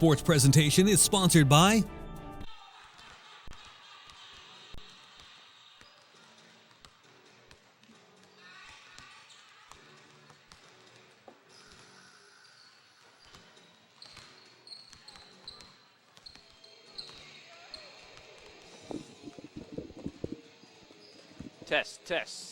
Sports presentation is sponsored by Test.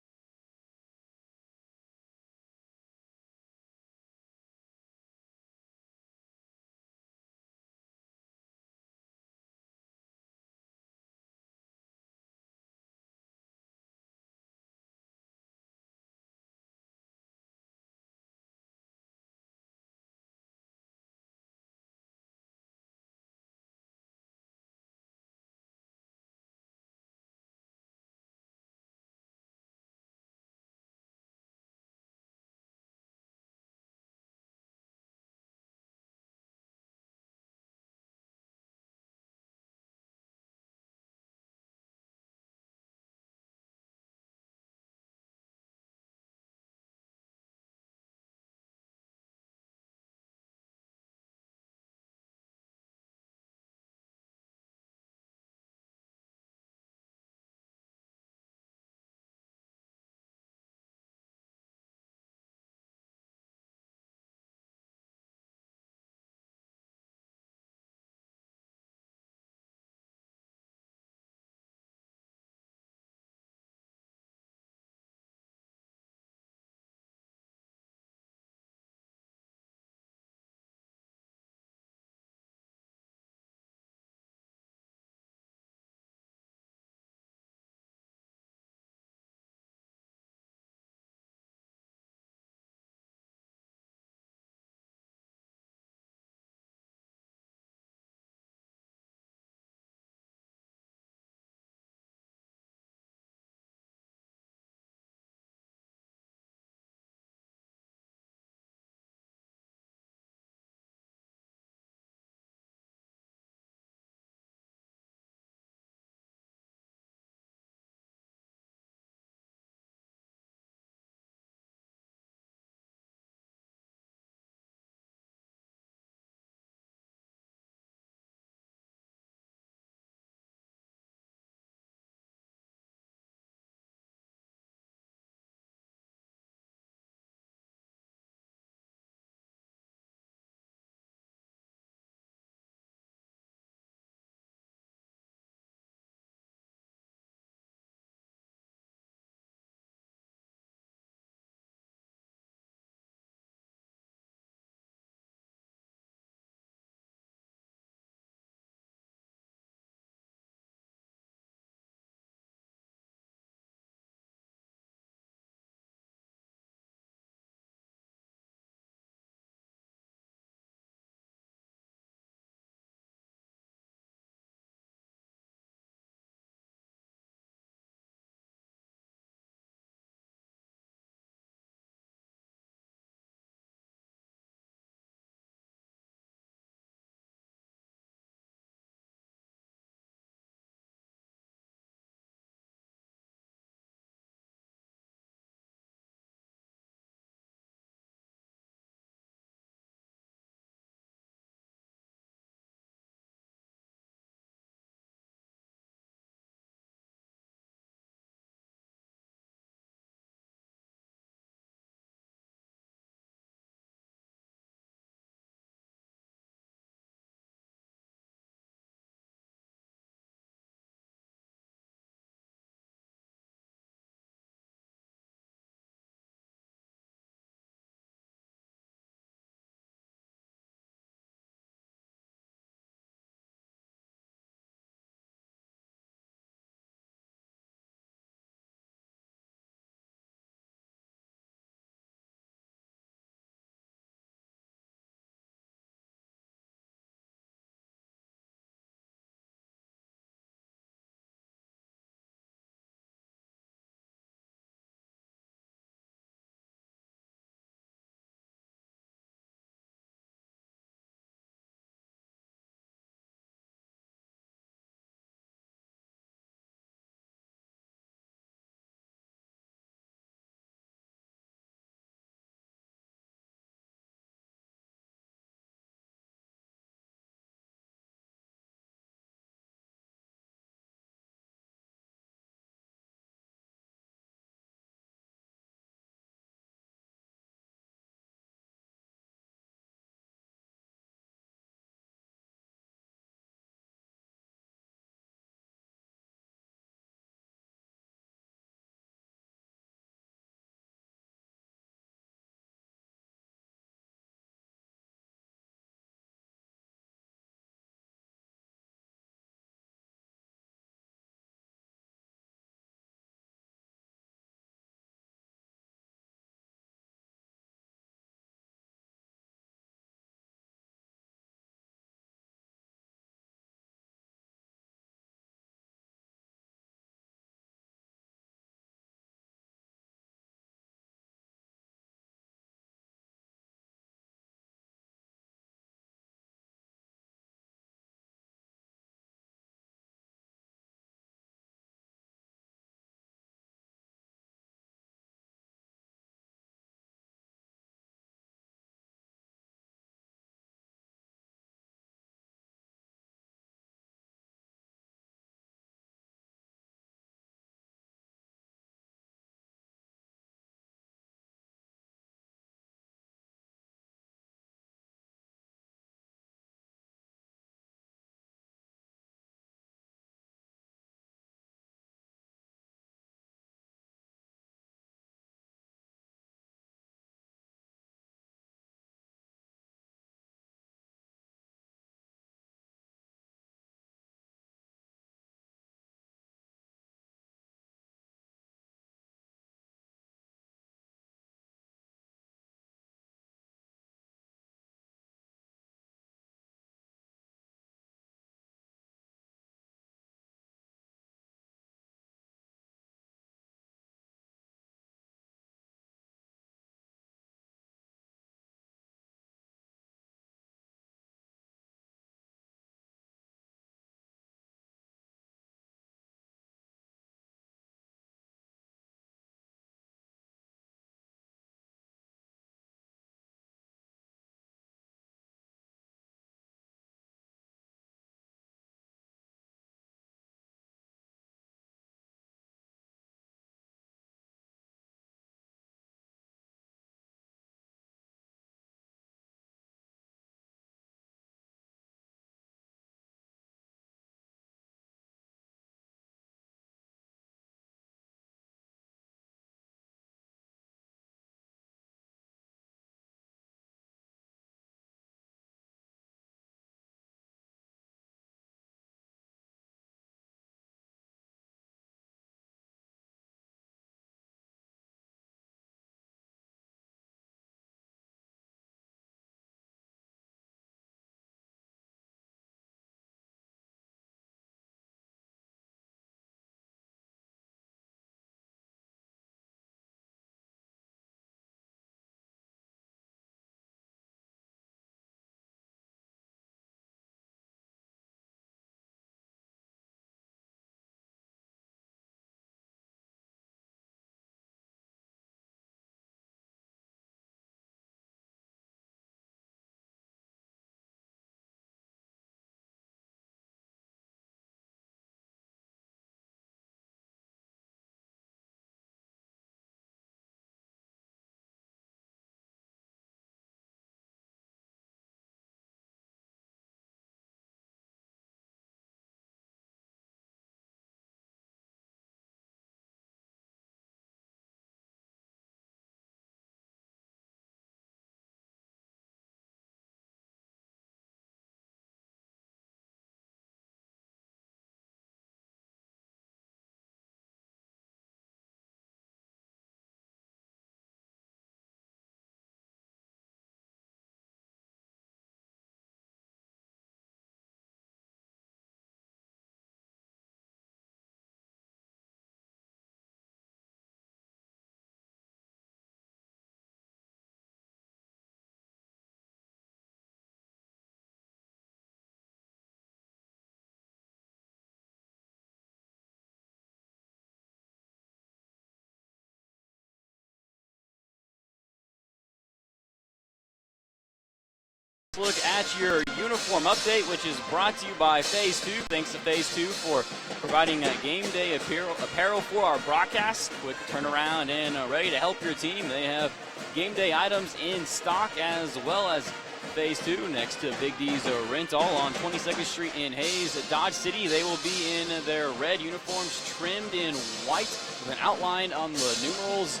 Look at your uniform update, which is brought to you by Phase 2. Thanks to Phase 2 for providing game day apparel for our broadcast. Quick turnaround and ready to help your team. They have game day items in stock as well as Phase 2 next to Big D's Rental on 22nd Street in Hayes. Dodge City, they will be in their red uniforms trimmed in white with an outline on the numerals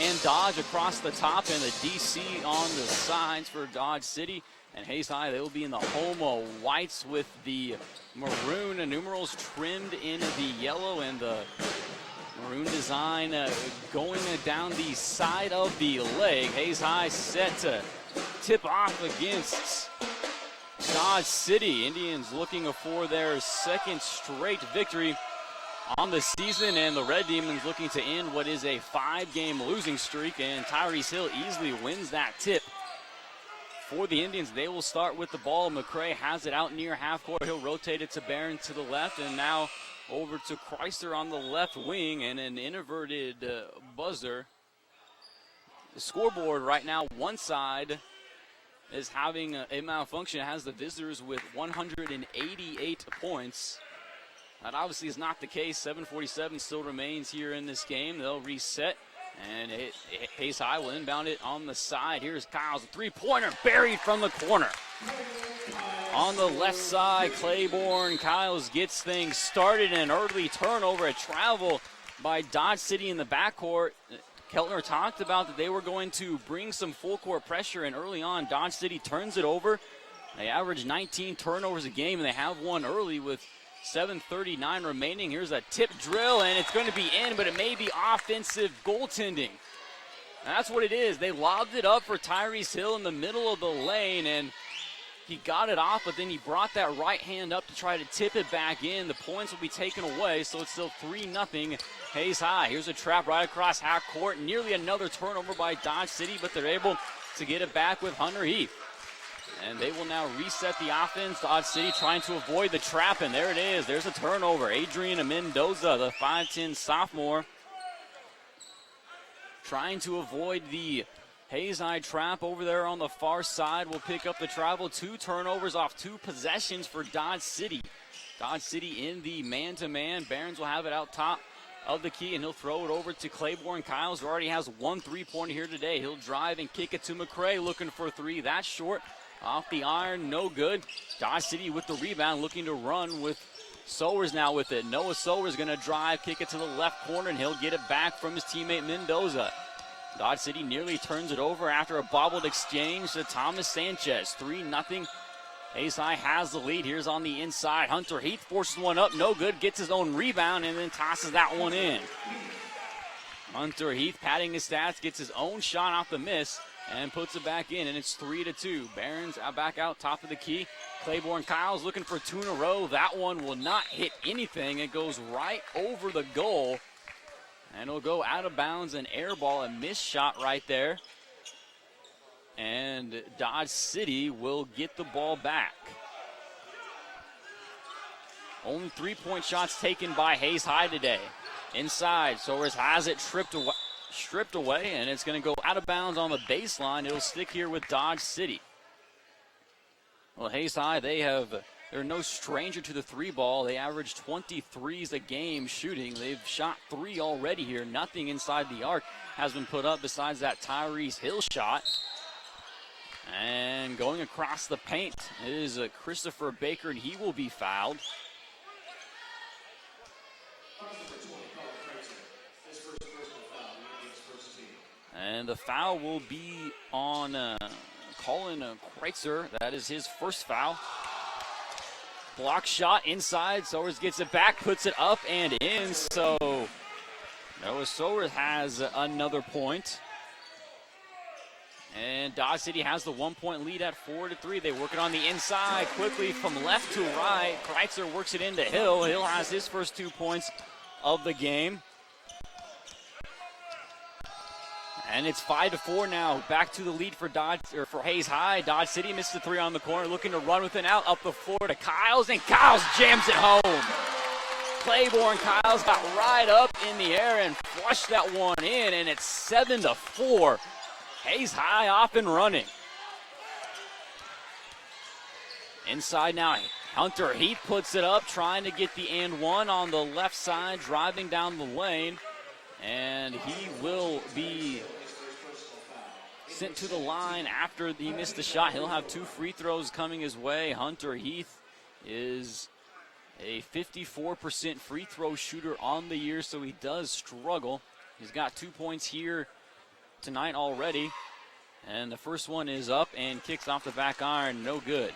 and Dodge across the top and the DC on the sides for Dodge City. And Hayes High, they will be in the home whites with the maroon numerals trimmed in the yellow and the maroon design going down the side of the leg. Hayes High set to tip off against Dodge City. Indians looking for their second straight victory on the season, and the Red Demons looking to end what is a 5-game losing streak, and Tyrese Hill easily wins that tip. For the Indians, they will start with the ball. McCray has it out near half court. He'll rotate it to Barron to the left, and now over to Chrysler on the left wing, and an inverted buzzer. The scoreboard right now, one side is having a malfunction. It has the visitors with 188 points. That obviously is not the case. 7:47 still remains here in this game. They'll reset. And Hayes High will inbound it on the side. Here's Kyle's three-pointer buried from the corner. On the left side, Claiborne Kyles gets things started. An early turnover, a travel by Dodge City in the backcourt. Keltner talked about that they were going to bring some full-court pressure, and early on, Dodge City turns it over. They average 19 turnovers a game, and they have one early with 7:39 remaining. Here's a tip drill, and it's going to be in, but it may be offensive goaltending. And that's what it is. They lobbed it up for Tyrese Hill in the middle of the lane, and he got it off, but then he brought that right hand up to try to tip it back in. The points will be taken away, so it's still 3-0 Hayes High. Here's a trap right across half court. Nearly another turnover by Dodge City, but they're able to get it back with Hunter Heath. And they will now reset the offense. Dodge City trying to avoid the trap, and there it is. There's a turnover. Adrian Mendoza, the 5'10 sophomore, trying to avoid the Hayes High trap over there on the far side. Will pick up the travel. 2 turnovers off 2 possessions for Dodge City. Dodge City in the man-to-man. Barons will have it out top of the key, and he'll throw it over to Claiborne Kyles, who already has 1 3-pointer here today. He'll drive and kick it to McCray, looking for 3. That's short. Off the iron, no good. Dodge City with the rebound, looking to run with Sowers now with it. Noah Sowers going to drive, kick it to the left corner, and he'll get it back from his teammate Mendoza. Dodge City nearly turns it over after a bobbled exchange to Thomas Sanchez. 3-0. Hayes High has the lead. Here's on the inside. Hunter Heath forces one up, no good. Gets his own rebound and then tosses that one in. Hunter Heath padding his stats, gets his own shot off the miss, and puts it back in, and it's 3-2. Barons back out top of the key. Claiborne Kyles looking for 2 in a row. That one will not hit anything. It goes right over the goal, and it'll go out of bounds, an air ball, a missed shot right there. And Dodge City will get the ball back. Only 3-point shots taken by Hayes High today. Inside, Sowers has it stripped away, and it's going to go out of bounds on the baseline. It'll stick here with Dodge City. Well, Hayes High, they're no stranger to the 3 ball. They average 23s a game shooting. They've shot 3 already here. Nothing inside the arc has been put up besides that Tyrese Hill shot. And going across the paint is Christopher Baker, and he will be fouled. And the foul will be on Colin Kreitzer. That is his first foul. Block shot inside. Sowers gets it back, puts it up and in. So Noah Sowers has another point. And Dodge City has the 1-point lead at 4-3. They work it on the inside quickly from left to right. Kreitzer works it into Hill. Hill has his first 2 points of the game. And it's 5-4 now. Back to the lead for Hayes High. Dodge City missed the 3 on the corner, looking to run with it out up the floor to Kyles, and Kyles jams it home. Claiborne Kyles got right up in the air and flushed that one in, and it's 7-4. Hayes High off and running. Inside now, Hunter Heath puts it up, trying to get the and one on the left side, driving down the lane. And he will be sent to the line after he missed the shot. He'll have 2 free throws coming his way. Hunter Heath is a 54% free throw shooter on the year, so he does struggle. He's got 2 points here tonight already. And the first one is up and kicks off the back iron. No good.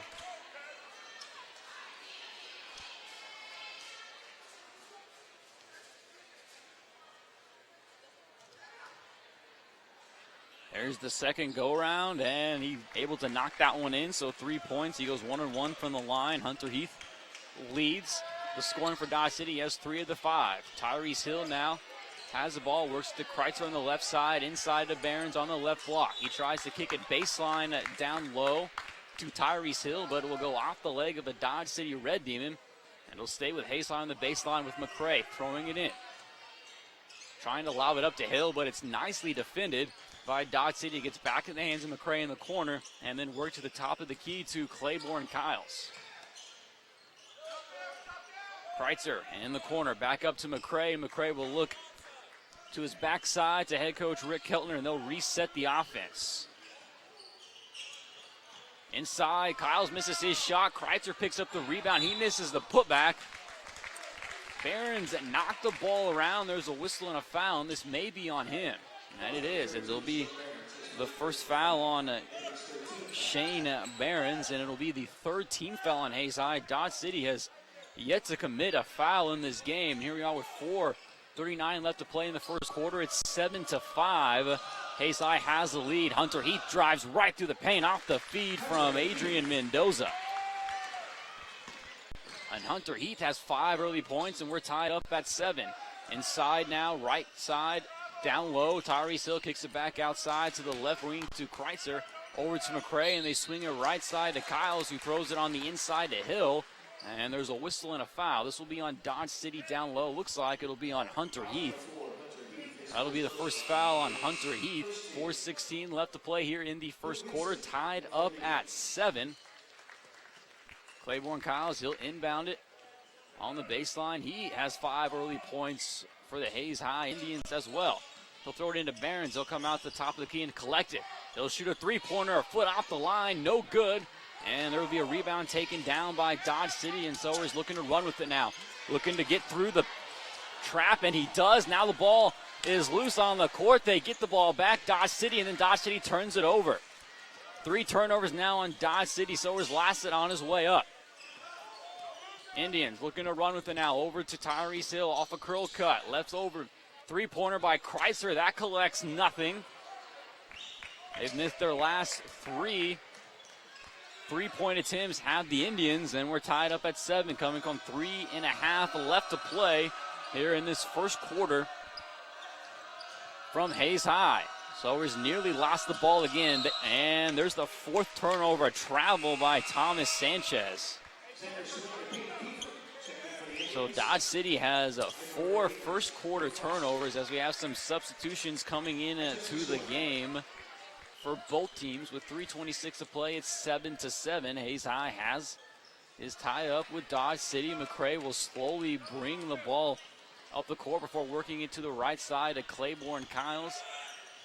There's the second go-around, and he's able to knock that one in, so 3 points. He goes 1-1 from the line. Hunter Heath leads the scoring for Dodge City. He has 3 of the 5. Tyrese Hill now has the ball, works to Kreitzer on the left side, inside to Behrens on the left block. He tries to kick it baseline down low to Tyrese Hill, but it will go off the leg of a Dodge City Red Demon, and it'll stay with Haysline on the baseline with McCray throwing it in. Trying to lob it up to Hill, but it's nicely defended by Dodge City. Gets back in the hands of McCray in the corner, and then work to the top of the key to Claiborne Kyles. Kreitzer in the corner, back up to McCray. McCray will look to his backside to head coach Rick Keltner, and they'll reset the offense. Inside, Kyles misses his shot. Kreitzer picks up the rebound. He misses the putback. Behrens knocked the ball around. There's a whistle and a foul, and this may be on him. And it is. It'll be the first foul on Shane Behrens, and it'll be the 3rd team foul on Hayes High. Dodge City has yet to commit a foul in this game. Here we are with 4:39 left to play in the first quarter. It's 7-5. Hayes High has the lead. Hunter Heath drives right through the paint off the feed from Adrian Mendoza. And Hunter Heath has 5 early points, and we're tied up at 7. Inside now, right side. Down low, Tyrese Hill kicks it back outside to the left wing to Kreitzer. Over to McCray, and they swing it right side to Kyles, who throws it on the inside to Hill. And there's a whistle and a foul. This will be on Dodge City down low. Looks like it'll be on Hunter Heath. That'll be the first foul on Hunter Heath. 4:16 left to play here in the first quarter. Tied up at 7. Claiborne Kyles, he'll inbound it on the baseline. He has 5 early points for the Hayes High Indians as well. He'll throw it into Behrens. He'll come out the top of the key and collect it. He'll shoot a 3-pointer, a foot off the line, no good. And there will be a rebound taken down by Dodge City, and Sowers looking to run with it now. Looking to get through the trap, and he does. Now the ball is loose on the court. They get the ball back, Dodge City, and then Dodge City turns it over. 3 turnovers now on Dodge City. Sowers lasts it on his way up. Indians looking to run with it now. Over to Tyrese Hill off a curl cut. Left over. 3-pointer by Kreitzer. That collects nothing. They've missed their last 3 3-point attempts have the Indians, and we're tied up at 7, coming from 3.5 left to play here in this first quarter from Hayes High. Sowers nearly lost the ball again, and there's the 4th turnover, a travel by Thomas Sanchez. So Dodge City has 4 first quarter turnovers as we have some substitutions coming in to the game for both teams. With 3:26 to play, it's 7-7. Hayes High is tied up with Dodge City. McCray will slowly bring the ball up the court before working it to the right side to Claiborne Kyles.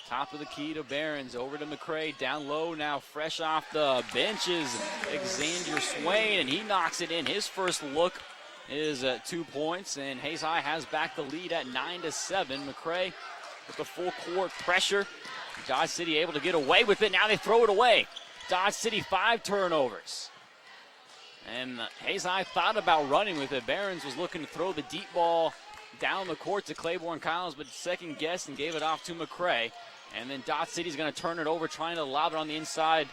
Top of the key to Behrens, over to McCray, down low now, fresh off the bench is Xander Swain, and he knocks it in. His first look is 2 points, and Hayes High has back the lead at 9-7. McCray with the full court pressure. Dodge City able to get away with it. Now they throw it away. Dodge City 5 turnovers. And Hayes High thought about running with it. Behrens was looking to throw the deep ball down the court to Claiborne Kyles, but second guessed and gave it off to McCray. And then Dodge City's going to turn it over, trying to lob it on the inside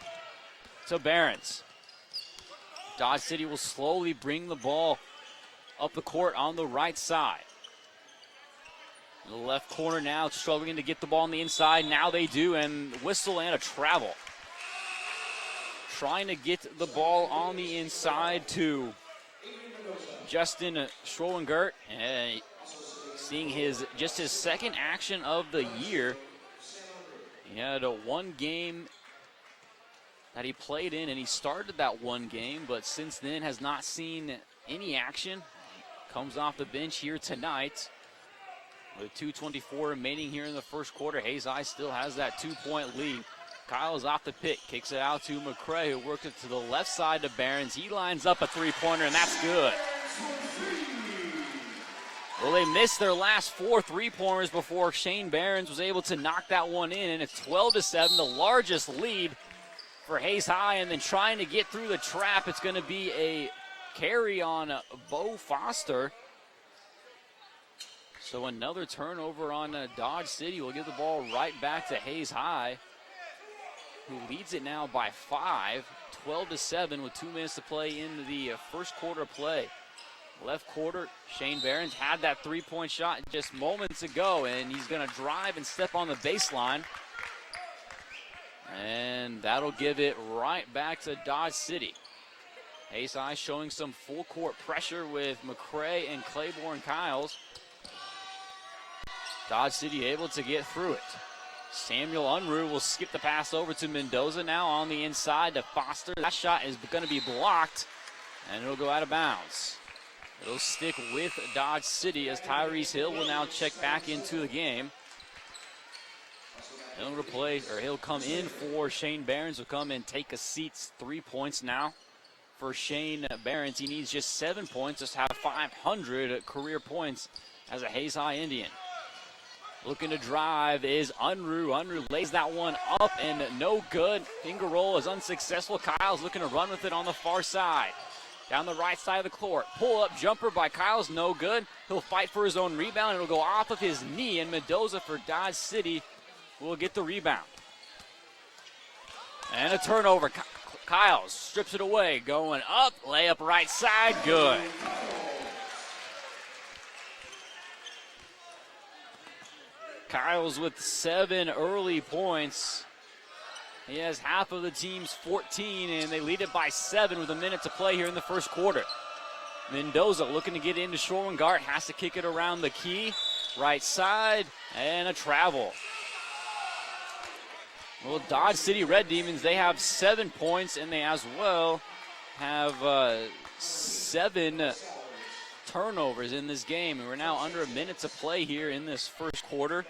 to Behrens. Dodge City will slowly bring the ball up the court on the right side. In the left corner now, struggling to get the ball on the inside. Now they do, and whistle and a travel. Trying to get the ball on the inside to Justin Strolengert. And seeing his second action of the year. He had a 1 game that he played in, and he started that one game, but since then has not seen any action. Comes off the bench here tonight. With 2:24 remaining here in the first quarter, Hayes High still has that 2-point lead. Kyle's off the pick, kicks it out to McCray, who works it to the left side to Behrens. He lines up a three-pointer, and that's good. Well, they missed their last 4 three-pointers before Shane Behrens was able to knock that one in, and it's 12-7, the largest lead for Hayes High. And then trying to get through the trap, it's going to be a carry on Bo Foster. So another turnover on Dodge City will give the ball right back to Hayes High, who leads it now by 5, 12-7 with 2 minutes to play in the first quarter play. Left quarter, Shane Behrens had that three-point shot just moments ago, and he's going to drive and step on the baseline. And that'll give it right back to Dodge City. Hayes High showing some full-court pressure with McCray and Claiborne Kyles. Dodge City able to get through it. Samuel Unruh will skip the pass over to Mendoza now on the inside to Foster. That shot is going to be blocked, and it'll go out of bounds. It'll stick with Dodge City as Tyrese Hill will now check back into the game. He'll come in for Shane Behrens. Will come and take a seat. 3 points now for Shane Behrens. He needs just 7 points, just have 500 career points as a Hayes High Indian. Looking to drive is Unruh. Unruh lays that one up and no good. Finger roll is unsuccessful. Kyle's looking to run with it on the far side. Down the right side of the court. Pull-up jumper by Kyle's no good. He'll fight for his own rebound. It'll go off of his knee, and Mendoza for Dodge City will get the rebound. And a turnover. Kyle's strips it away. Going up. Layup right side. Good. Kyle's with 7 early points. He has half of the team's 14, and they lead it by 7 with a minute to play here in the first quarter. Mendoza looking to get into Sherwin Gart, has to kick it around the key. Right side, and a travel. Well, Dodge City Red Demons, they have 7 points, and they as well have 7 turnovers in this game. And we're now under a minute to play here in this first quarter.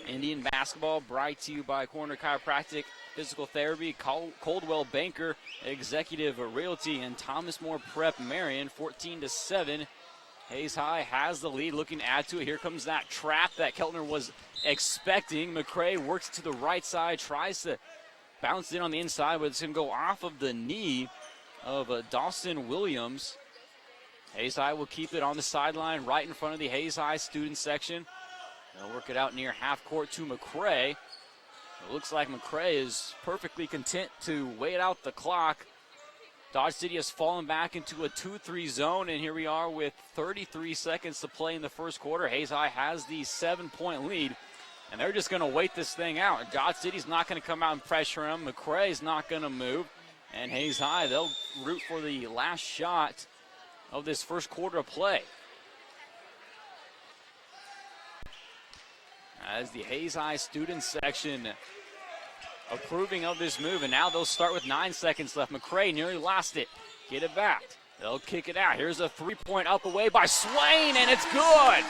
Indian basketball brought to you by Corner Chiropractic, Physical Therapy, Coldwell Banker, Executive Realty, and Thomas More Prep Marion. 14-7. Hayes High has the lead, looking to add to it. Here comes that trap that Keltner was expecting. McCray works to the right side, tries to bounce in on the inside, but it's going to go off of the knee of Dawson Williams. Hayes High will keep it on the sideline right in front of the Hayes High student section. They'll work it out near half court to McCray. It looks like McCray is perfectly content to wait out the clock. Dodge City has fallen back into a 2-3 zone, and here we are with 33 seconds to play in the first quarter. Hayes High has the 7-point lead, and they're just going to wait this thing out. Dodge City's not going to come out and pressure him. McCray's not going to move, and Hayes High, they'll root for the last shot of this first quarter of play. As the Hayes High student section approving of this move, and now they'll start with 9 seconds left. McCray nearly lost it. Get it back. They'll kick it out. Here's a three-point up away by Swain, and it's good.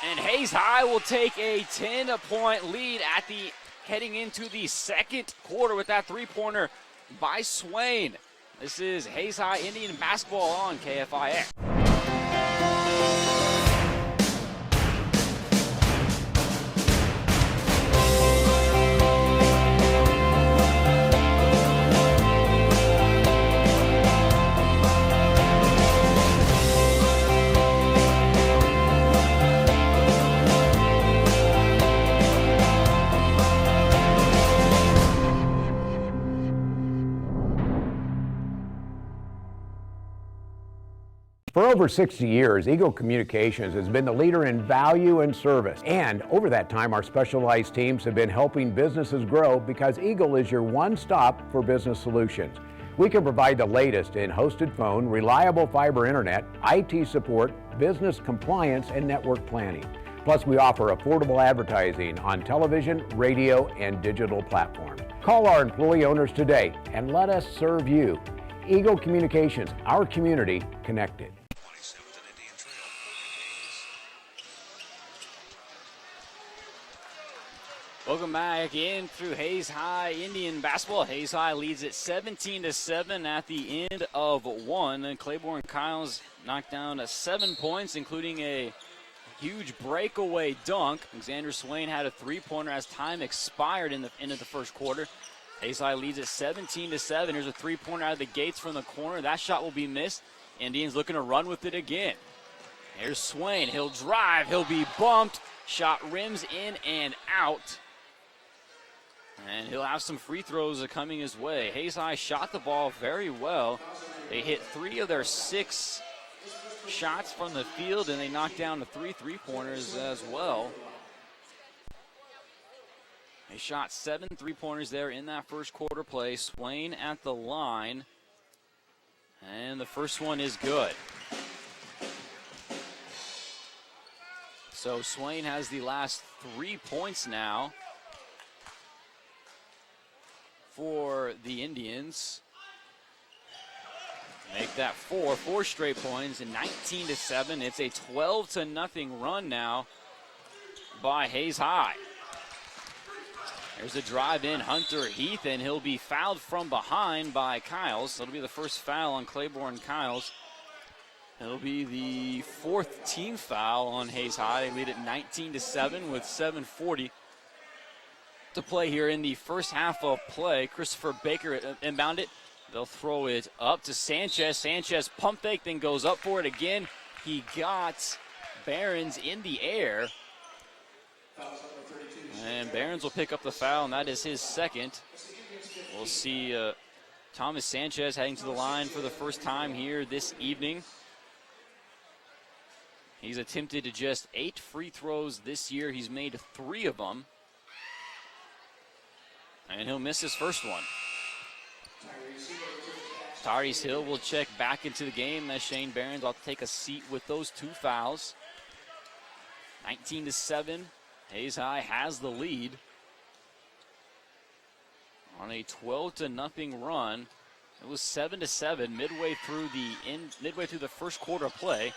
And Hayes High will take a 10-point lead at the heading into the second quarter with that three-pointer by Swain. This is Hayes High Indian basketball on KFIX. For over 60 years, Eagle Communications has been the leader in value and service. And over that time, our specialized teams have been helping businesses grow because Eagle is your one-stop for business solutions. We can provide the latest in hosted phone, reliable fiber internet, IT support, business compliance, and network planning. Plus, we offer affordable advertising on television, radio, and digital platforms. Call our employee owners today and let us serve you. Eagle Communications, our community connected. Welcome back in through Hayes High Indian basketball. Hayes High leads it 17-7 at the end of one. And Claiborne Kyles knocked down 7 points, including a huge breakaway dunk. Xander Swain had a three-pointer as time expired in the end of the first quarter. Hayes High leads it 17-7. Here's a three-pointer out of the gates from the corner. That shot will be missed. Indians looking to run with it again. Here's Swain. He'll drive. He'll be bumped. Shot rims in and out. And he'll have some free throws coming his way. Hayes High shot the ball very well. They hit 3 of their 6 shots from the field, and they knocked down the 3 three-pointers as well. They shot 7 three-pointers there in that first quarter play. Swain at the line. And the first one is good. So Swain has the last 3 points now for the Indians. Make that 4 straight points, and 19-7. It's a 12-0 run now by Hayes High. There's a drive in, Hunter Heath, and he'll be fouled from behind by Kyles. That'll be the first foul on Claiborne Kyles. It'll be the 4th team foul on Hayes High. They lead at 19-7 with 7:40 to play here in the first half of play. Christopher Baker inbound it. They'll throw it up to Sanchez. Sanchez pump fake, then goes up for it again. He got Behrens in the air. And Behrens will pick up the foul, and that is his second. We'll see Thomas Sanchez heading to the line for the first time here this evening. He's attempted just 8 free throws this year. He's made 3 of them. And he'll miss his first one. Tyrese Hill will check back into the game as Shane Behrens will take a seat with those 2 fouls. 19-7. Hayes High has the lead on a 12-0 run. It was 7-7 midway through the first quarter of play.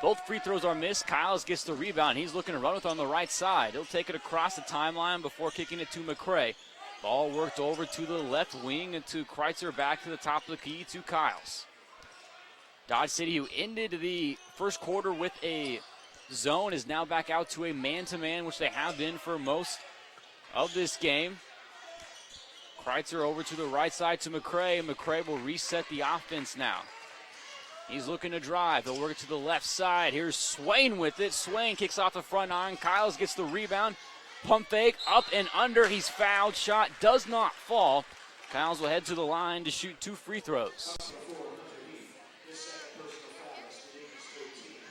Both free throws are missed. Kyles gets the rebound. He's looking to run with it on the right side. He'll take it across the timeline before kicking it to McCray. Ball worked over to the left wing and to Kreitzer, back to the top of the key to Kyles. Dodge City, who ended the first quarter with a zone, is now back out to a man-to-man, which they have been for most of this game. Kreitzer over to the right side to McCray. McCray will reset the offense now. He's looking to drive. He'll work it to the left side. Here's Swain with it. Swain kicks off the front iron. Kyles gets the rebound. Pump fake, up and under. He's fouled. Shot does not fall. Kyles will head to the line to shoot 2 free throws.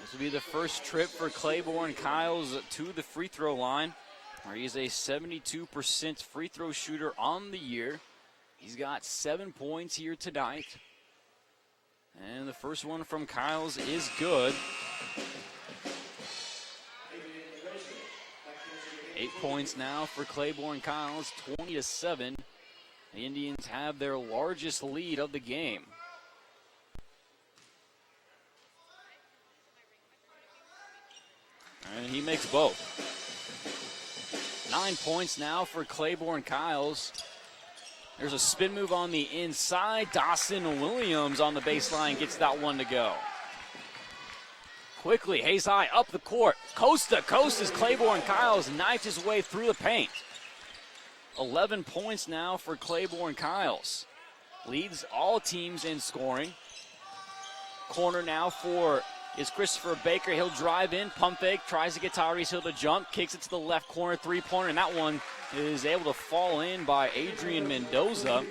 This will be the first trip for Claiborne Kyles to the free throw line, where he's a 72% free throw shooter on the year. He's got 7 points here tonight. And the first one from Kyles is good. 8 points now for Claiborne Kyles, 20-7. The Indians have their largest lead of the game. And he makes both. 9 points now for Claiborne Kyles. There's a spin move on the inside. Dawson Williams on the baseline gets that one to go. Quickly, Hayes High up the court. Coast to coast as Claiborne Kyles knifed his way through the paint. 11 points now for Claiborne Kyles. Leads all teams in scoring. Corner now is Christopher Baker. He'll drive in, pump fake, tries to get Tyrese Hill to jump, kicks it to the left corner, 3-pointer, and that one is able to fall in by Adrian Mendoza.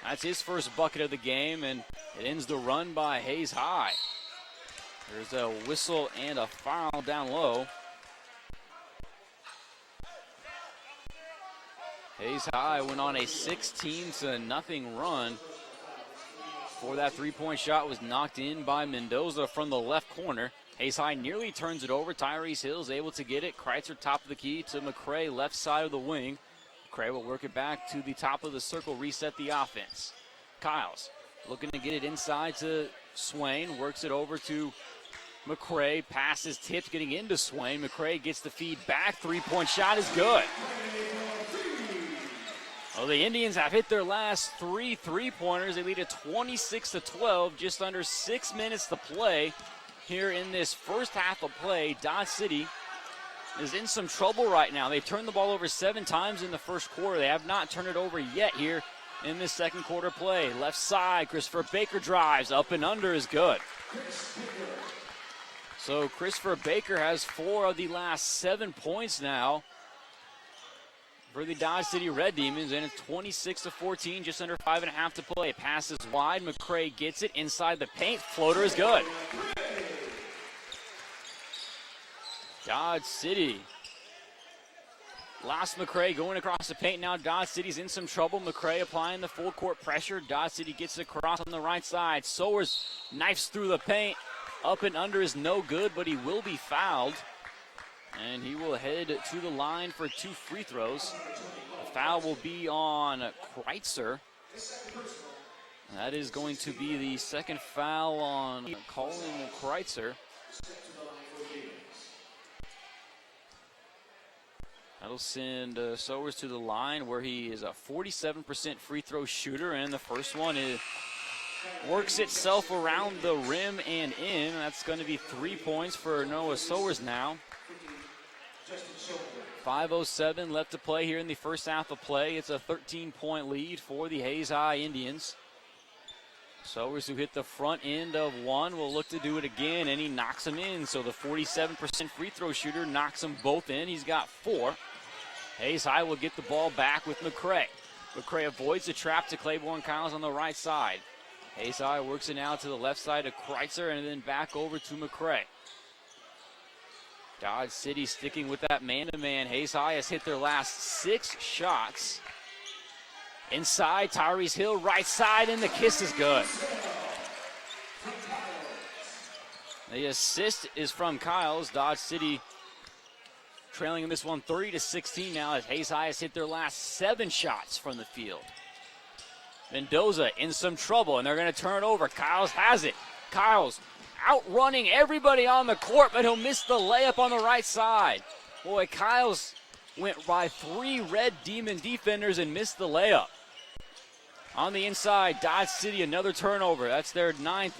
That's his first bucket of the game, and it ends the run by Hayes High. There's a whistle and a foul down low. Hayes High went on a 16-0 run. Before that 3-point shot was knocked in by Mendoza from the left corner. Hayes High nearly turns it over. Tyrese Hill is able to get it. Kreitzer top of the key to McCray, left side of the wing. McCray will work it back to the top of the circle, reset the offense. Kyles looking to get it inside to Swain, works it over to McCray, passes tipped, getting into Swain. McCray gets the feed back, three-point shot is good. Well, the Indians have hit their last 3 3-pointers. They lead at 26-12, just under 6 minutes to play here in this first half of play. Dodge City is in some trouble right now. They've turned the ball over 7 times in the first quarter. They have not turned it over yet here in this second quarter play. Left side, Christopher Baker drives, up and under is good. So Christopher Baker has 4 of the last 7 points now for the Dodge City Red Demons, and it's 26-14, just under 5.5 to play. Passes wide, McCray gets it inside the paint. Floater is good. Dodge City lost McCray going across the paint. Now Dodge City's in some trouble. McCray applying the full court pressure. Dodge City gets it across on the right side. Sowers knifes through the paint. Up and under is no good, but he will be fouled. And he will head to the line for 2 free throws. The foul will be on Kreitzer. That is going to be the second foul on Colin Kreitzer. That'll send Sowers to the line, where he is a 47% free throw shooter, and the first one works itself around the rim and in. That's going to be 3 points for Noah Sowers now. 5:07 left to play here in the first half of play. It's a 13-point lead for the Hayes High Indians. Sowers, who hit the front end of one, will look to do it again, and he knocks them in. So the 47% free throw shooter knocks them both in. He's got 4. Hayes High will get the ball back with McCray. McCray avoids the trap to Claiborne Kyles on the right side. Hayes High works it now to the left side of Kreitzer and then back over to McCray. Dodge City sticking with that man-to-man. Hayes High has hit their last 6 shots. Inside, Tyrese Hill, right side, and the kiss is good. The assist is from Kyles. Dodge City trailing in this one 30-16 now, as Hayes High has hit their last 7 shots from the field. Mendoza in some trouble, and they're going to turn it over. Kyles has it. Kyles outrunning everybody on the court, but he'll miss the layup on the right side. Boy, Kyles went by 3 Red Demon defenders and missed the layup. On the inside, Dodge City, another turnover. That's their 9th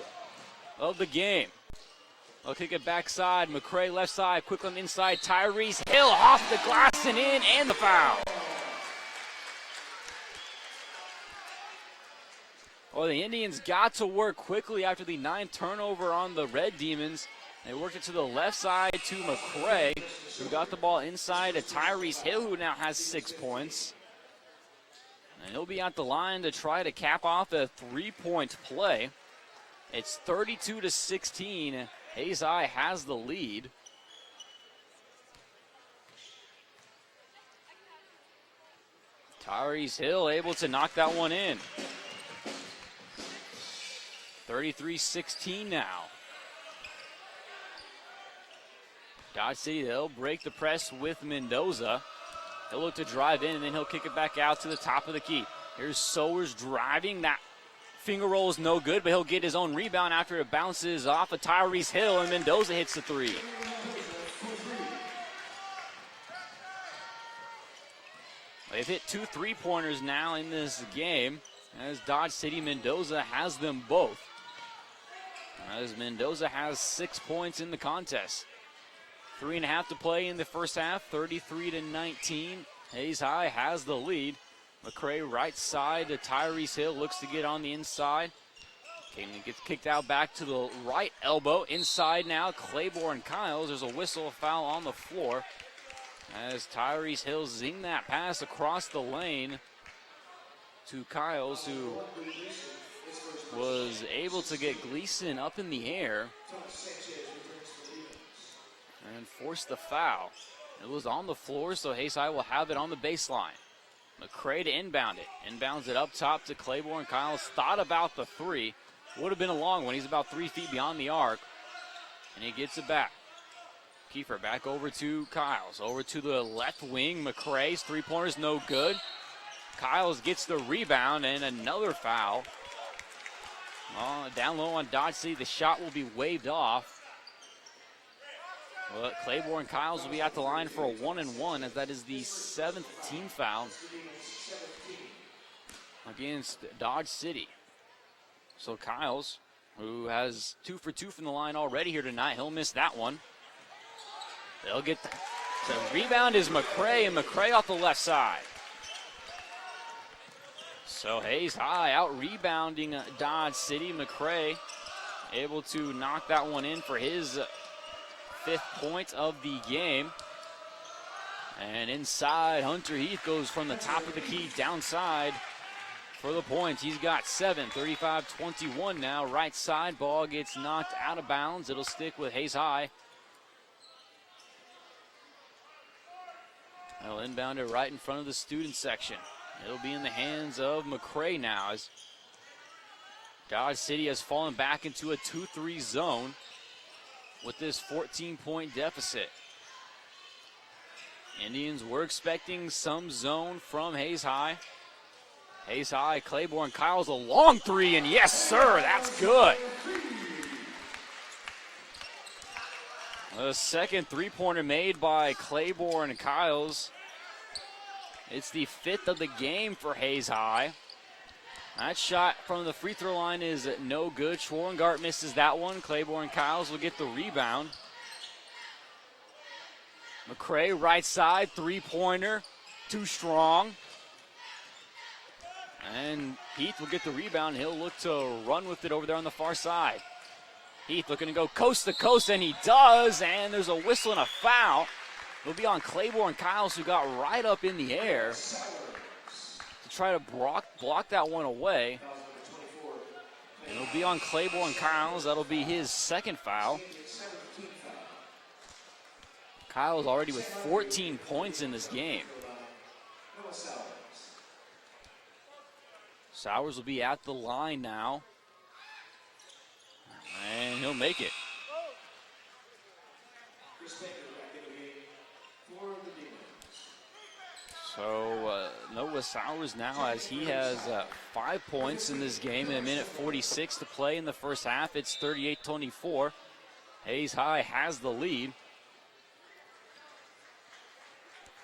of the game. They'll kick it backside. McCray left side, quick on the inside. Tyrese Hill off the glass and in, and the foul. Well, the Indians got to work quickly after the 9th turnover on the Red Demons. They worked it to the left side to McCray, who got the ball inside to Tyrese Hill, who now has 6 points. And he'll be at the line to try to cap off a 3-point play. It's 32-16. Hayes High has the lead. Tyrese Hill able to knock that one in. 33-16 now. Dodge City, they'll break the press with Mendoza. He'll look to drive in, and then he'll kick it back out to the top of the key. Here's Sowers driving. That finger roll is no good, but he'll get his own rebound after it bounces off of Tyrese Hill, and Mendoza hits the 3. They've hit 2 3-pointers now in this game, as Dodge City Mendoza has them both. As Mendoza has 6 points in the contest. 3.5 to play in the first half, 33-19. Hayes High has the lead. McCray right side to Tyrese Hill, looks to get on the inside. Gets kicked out back to the right elbow. Inside now, Claiborne Kyles. There's a whistle, a foul on the floor, as Tyrese Hill zinged that pass across the lane to Kyles, who was able to get Gleason up in the air and force the foul. It was on the floor, so Hayes High will have it on the baseline. McCray to inbound it. Inbounds it up top to Claiborne Kyles. Thought about the 3. Would have been a long one. He's about 3 feet beyond the arc. And he gets it back. Kiefer back over to Kyles. Over to the left wing. McCrae's three-pointer's no good. Kyles gets the rebound and another foul. Down low on Dodge City. The shot will be waved off. But Claiborne Kyles will be at the line for a 1-and-1 as that is the 7th team foul against Dodge City. So Kyles, who has 2 for 2 from the line already here tonight, he'll miss that one. They'll get the rebound is McCrae, and McCrae off the left side. So Hayes High out rebounding Dodge City. McCrae able to knock that one in for his 5th point of the game. And inside, Hunter Heath goes from the top of the key downside for the points. He's got 7, 35-21 now. Right side, ball gets knocked out of bounds. It'll stick with Hayes High. They'll inbound it right in front of the student section. It'll be in the hands of McCrae now as Dodge City has fallen back into a 2-3 zone with this 14-point deficit. Indians were expecting some zone from Hayes High. Hayes High, Claiborne Kyles, a long three, and yes, sir, that's good. The second three-pointer made by Claiborne Kyles. It's the 5th of the game for Hayes High. That shot from the free throw line is no good. Schwarengart misses that one. Claiborne Kyles will get the rebound. McCrae, right side, three-pointer, too strong. And Heath will get the rebound. He'll look to run with it over there on the far side. Heath looking to go coast to coast, and he does, and there's a whistle and a foul. It'll be on Claiborne Kyles, who got right up in the air to try to block that one away. And it'll be on Claiborne Kyles. That'll be his 2nd foul. Kyles already with 14 points in this game. Sowers will be at the line now. And he'll make it. So Noah Sowers now, as he has 5 points in this game in 1:46 to play in the first half. It's 38-24. Hayes High has the lead.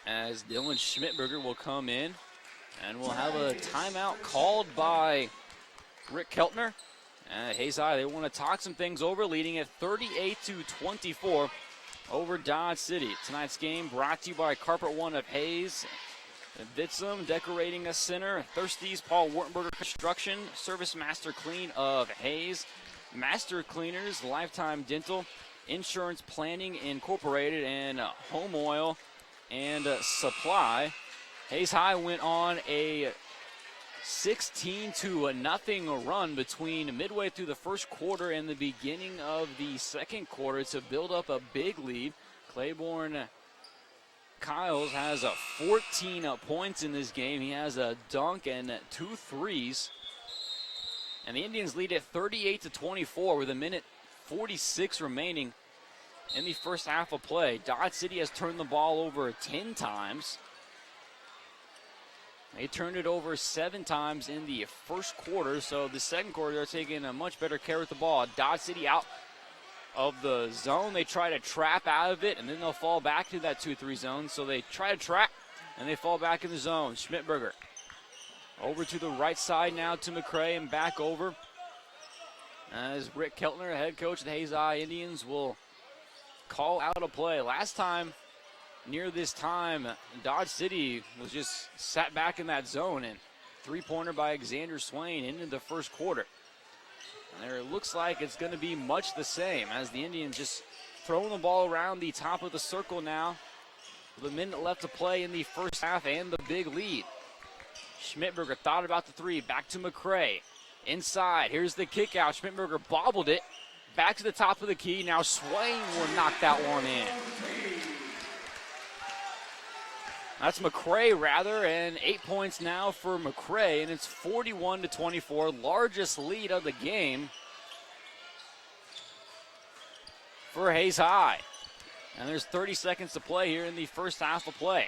As Dylan Schmidberger will come in, and we'll have a timeout called by Rick Keltner. Hayes High, they want to talk some things over, leading at 38-24 over Dodge City. Tonight's game brought to you by Carpet One of Hayes, Bitsum Decorating a Center, Thirsties, Paul Wartenberger Construction, Service Master Clean of Hayes, Master Cleaners, Lifetime Dental, Insurance Planning Incorporated, and Home Oil and Supply. Hayes High went on a 16-0 run between midway through the first quarter and the beginning of the second quarter to build up a big lead. Claiborne Kyles has 14 points in this game. He has a dunk and 2 threes. And the Indians lead at 38-24 with 1:46 remaining in the first half of play. Dodge City has turned the ball over 10 times. They turned it over 7 times in the first quarter, so the second quarter they're taking a much better care with the ball. Dodge City out of the zone. They try to trap out of it, and then they'll fall back to that 2-3 zone. So they try to trap, and they fall back in the zone. Schmidberger over to the right side now to McCrae and back over. As Rick Keltner, head coach of the Hayes High Indians, will call out a play. Last time, near this time, Dodge City was just sat back in that zone, and three-pointer by Xander Swain into the first quarter. And there it looks like it's going to be much the same as the Indians just throwing the ball around the top of the circle now with a minute left to play in the first half and the big lead. Schmidberger thought about the three, back to McCrae. Inside, here's the kick out. Schmidberger bobbled it. Back to the top of the key. Now Swain will knock that one in. That's McCrae, rather, and 8 points now for McCrae, and it's 41-24, largest lead of the game for Hayes High. And there's 30 seconds to play here in the first half of play.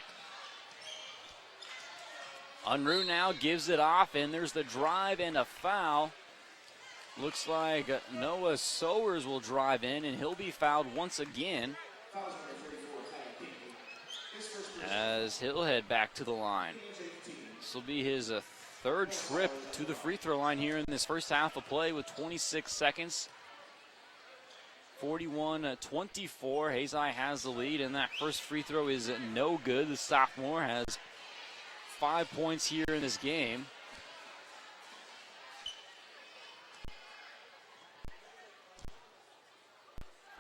Unruh now gives it off, and there's the drive and a foul. Looks like Noah Sowers will drive in, and he'll be fouled once again as he'll head back to the line. This will be his third trip to the free throw line here in this first half of play with 26 seconds. 41-24. Hayes High has the lead, and that first free throw is no good. The sophomore has 5 points here in this game.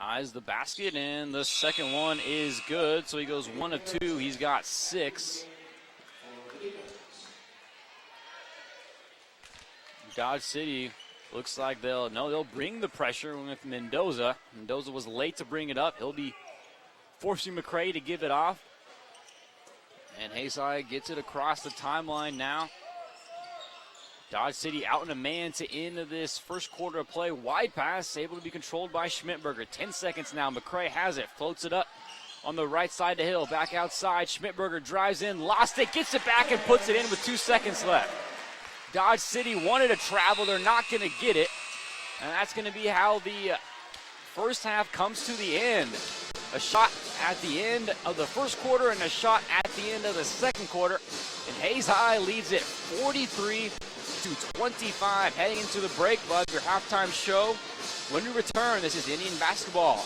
Eyes the basket, and the second one is good, so he goes 1 of 2. He's got 6. Dodge City looks like they'll bring the pressure with Mendoza. Mendoza was late to bring it up. He'll be forcing McCray to give it off. And Hayes High gets it across the timeline now. Dodge City out in a man to end of this first quarter of play. Wide pass, able to be controlled by Schmidberger. 10 seconds now. McCray has it, floats it up on the right side of the hill. Back outside, Schmidberger drives in, lost it, gets it back and puts it in with 2 seconds left. Dodge City wanted to travel. They're not going to get it. And that's going to be how the first half comes to the end. A shot at the end of the first quarter and a shot at the end of the second quarter. And Hayes High leads it 43-25 heading into the break. We'll have your halftime show. When we return, this is Indian basketball.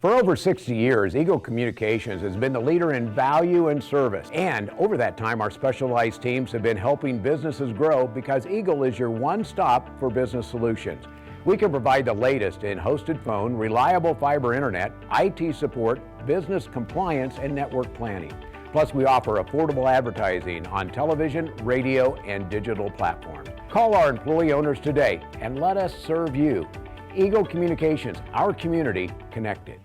For over 60 years, Eagle Communications has been the leader in value and service. And over that time, our specialized teams have been helping businesses grow because Eagle is your one-stop for business solutions. We can provide the latest in hosted phone, reliable fiber internet, IT support, business compliance, and network planning. Plus, we offer affordable advertising on television, radio, and digital platforms. Call our employee owners today and let us serve you. Eagle Communications, our community connected.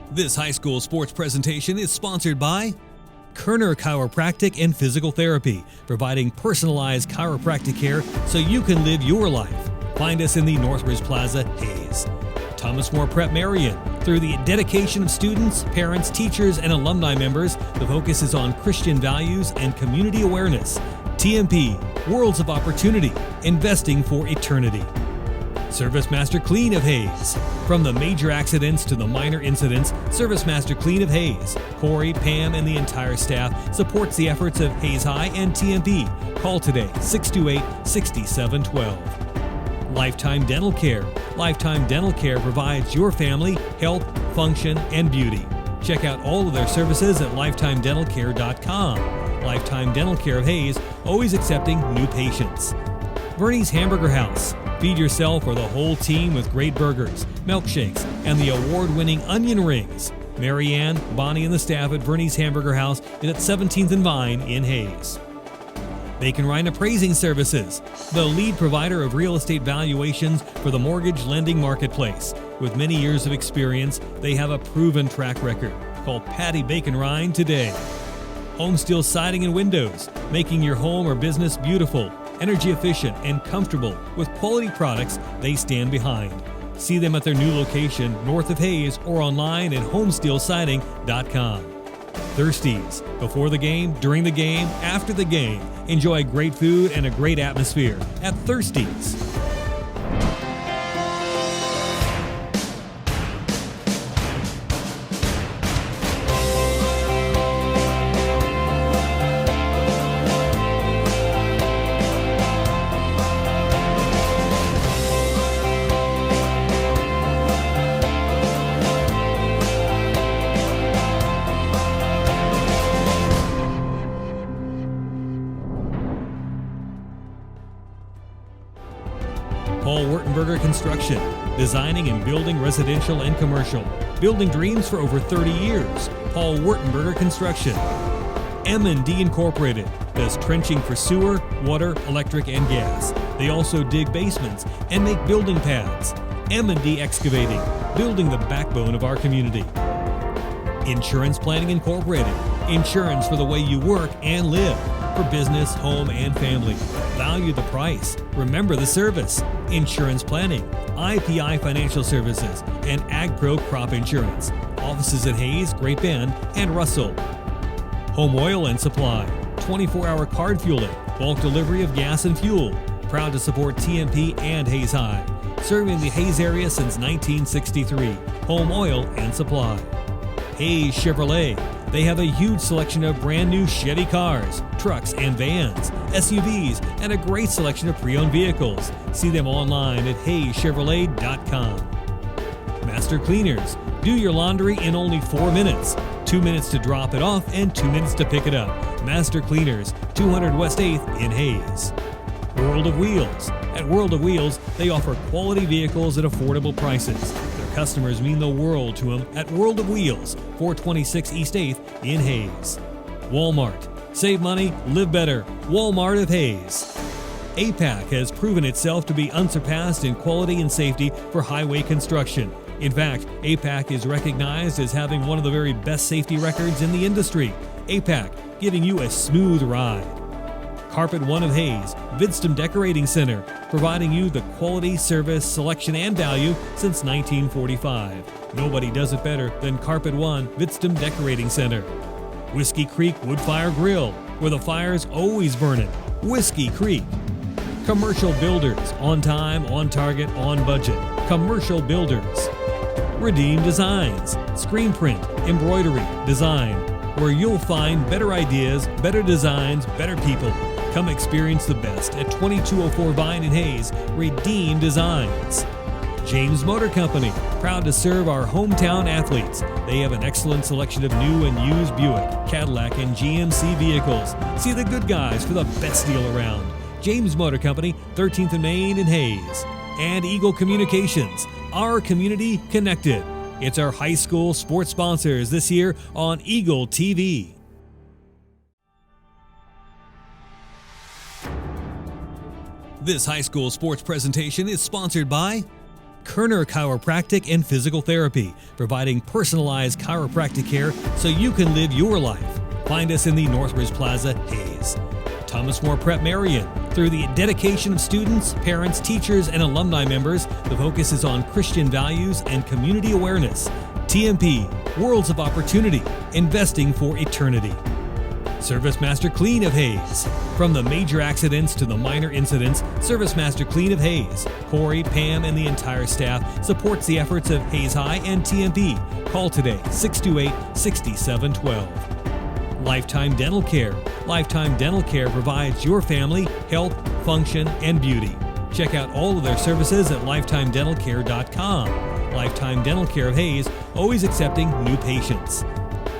This high school sports presentation is sponsored by Kerner Chiropractic and Physical Therapy, providing personalized chiropractic care so you can live your life. Find us in the Northridge Plaza, Hayes. Thomas More Prep Marion. Through the dedication of students, parents, teachers, and alumni members, the focus is on Christian values and community awareness. TMP, Worlds of Opportunity, investing for eternity. Service Master Clean of Hayes. From the major accidents to the minor incidents, Service Master Clean of Hayes, Corey, Pam, and the entire staff supports the efforts of Hayes High and TMP. Call today, 628-6712. Lifetime Dental Care. Lifetime Dental Care provides your family health, function, and beauty. Check out all of their services at lifetimedentalcare.com. Lifetime Dental Care of Hayes, always accepting new patients. Bernie's Hamburger House. Feed yourself or the whole team with great burgers, milkshakes, and the award-winning onion rings. Marianne, Bonnie, and the staff at Bernie's Hamburger House is at 17th and Vine in Hayes. Bacon Ryan Appraising Services, the lead provider of real estate valuations for the mortgage lending marketplace. With many years of experience, they have a proven track record. Call Patty Bacon Ryan today. Home Steel Siding and Windows, making your home or business beautiful, energy efficient, and comfortable with quality products they stand behind. See them at their new location north of Hayes or online at homesteelsiding.com. Thirsties. Before the game, during the game, after the game. Enjoy great food and a great atmosphere at Thirsties. Paul Wurtenberger Construction, designing and building residential and commercial. Building dreams for over 30 years. Paul Wurtenberger Construction. M&D Incorporated does trenching for sewer, water, electric, and gas. They also dig basements and make building pads. M&D Excavating, building the backbone of our community. Insurance Planning Incorporated, insurance for the way you work and live, for business, home, and family. Value the price. Remember the service. Insurance Planning, IPI Financial Services, and AgPro Crop Insurance. Offices at Hayes, Great Bend, and Russell. Home Oil and Supply, 24-hour card fueling, bulk delivery of gas and fuel. Proud to support TMP and Hayes High. Serving the Hayes area since 1963. Home Oil and Supply. Hayes Chevrolet. They have a huge selection of brand new Chevy cars, trucks and vans, SUVs, and a great selection of pre-owned vehicles. See them online at hayschevrolet.com. Master Cleaners. Do your laundry in only 4 minutes. 2 minutes to drop it off and 2 minutes to pick it up. Master Cleaners, 200 West 8th in Hayes. World of Wheels. At World of Wheels, they offer quality vehicles at affordable prices. Their customers mean the world to them at World of Wheels, 426 East 8th in Hayes. Walmart. Save money, live better. Walmart of Hayes. APAC has proven itself to be unsurpassed in quality and safety for highway construction. In fact, APAC is recognized as having one of the very best safety records in the industry. APAC, giving you a smooth ride. Carpet One of Hayes, Vidstem Decorating Center, providing you the quality, service, selection, and value since 1945. Nobody does it better than Carpet One, Vidstem Decorating Center. Whiskey Creek Woodfire Grill, where the fire's always burning. Whiskey Creek. Commercial Builders, on time, on target, on budget. Commercial Builders. Redeem Designs, screen print, embroidery, design, where you'll find better ideas, better designs, better people. Come experience the best at 2204 Vine in Hayes. Redeem Designs. James Motor Company, proud to serve our hometown athletes. They have an excellent selection of new and used Buick, Cadillac, and GMC vehicles. See the good guys for the best deal around. James Motor Company, 13th and Main in Hayes. And Eagle Communications, our community connected. It's our high school sports sponsors this year on Eagle TV. This high school sports presentation is sponsored by Kerner Chiropractic and Physical Therapy, providing personalized chiropractic care so you can live your life. Find us in the Northridge Plaza, Hayes. Thomas More Prep Marion. Through the dedication of students, parents, teachers, and alumni members, the focus is on Christian values and community awareness. TMP, Worlds of Opportunity, investing for eternity. Service Master Clean of Hayes. From the major accidents to the minor incidents, Service Master Clean of Hayes. Corey, Pam, and the entire staff supports the efforts of Hayes High and TMP. Call today, 628-6712. Lifetime Dental Care. Lifetime Dental Care provides your family health, function, and beauty. Check out all of their services at lifetimedentalcare.com. Lifetime Dental Care of Hayes, always accepting new patients.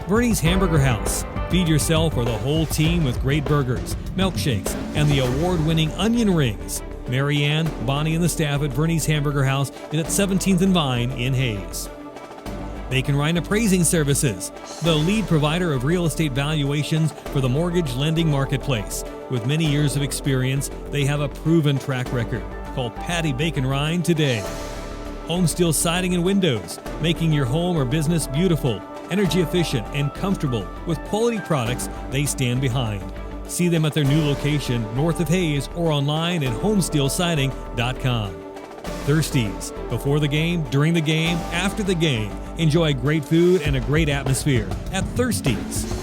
Bernie's Hamburger House. Feed yourself or the whole team with great burgers, milkshakes, and the award-winning onion rings. Marianne, Bonnie, and the staff at Bernie's Hamburger House is at 17th and Vine in Hayes. Bacon Rhine Appraising Services, the lead provider of real estate valuations for the mortgage lending marketplace. With many years of experience, they have a proven track record. Call Patty Bacon Rhine today. Home Steel Siding and Windows, making your home or business beautiful, energy efficient, and comfortable with quality products they stand behind. See them at their new location north of Hayes or online at homesteelsiding.com. Thirsties. Before the game, during the game, after the game. Enjoy great food and a great atmosphere at Thirsties.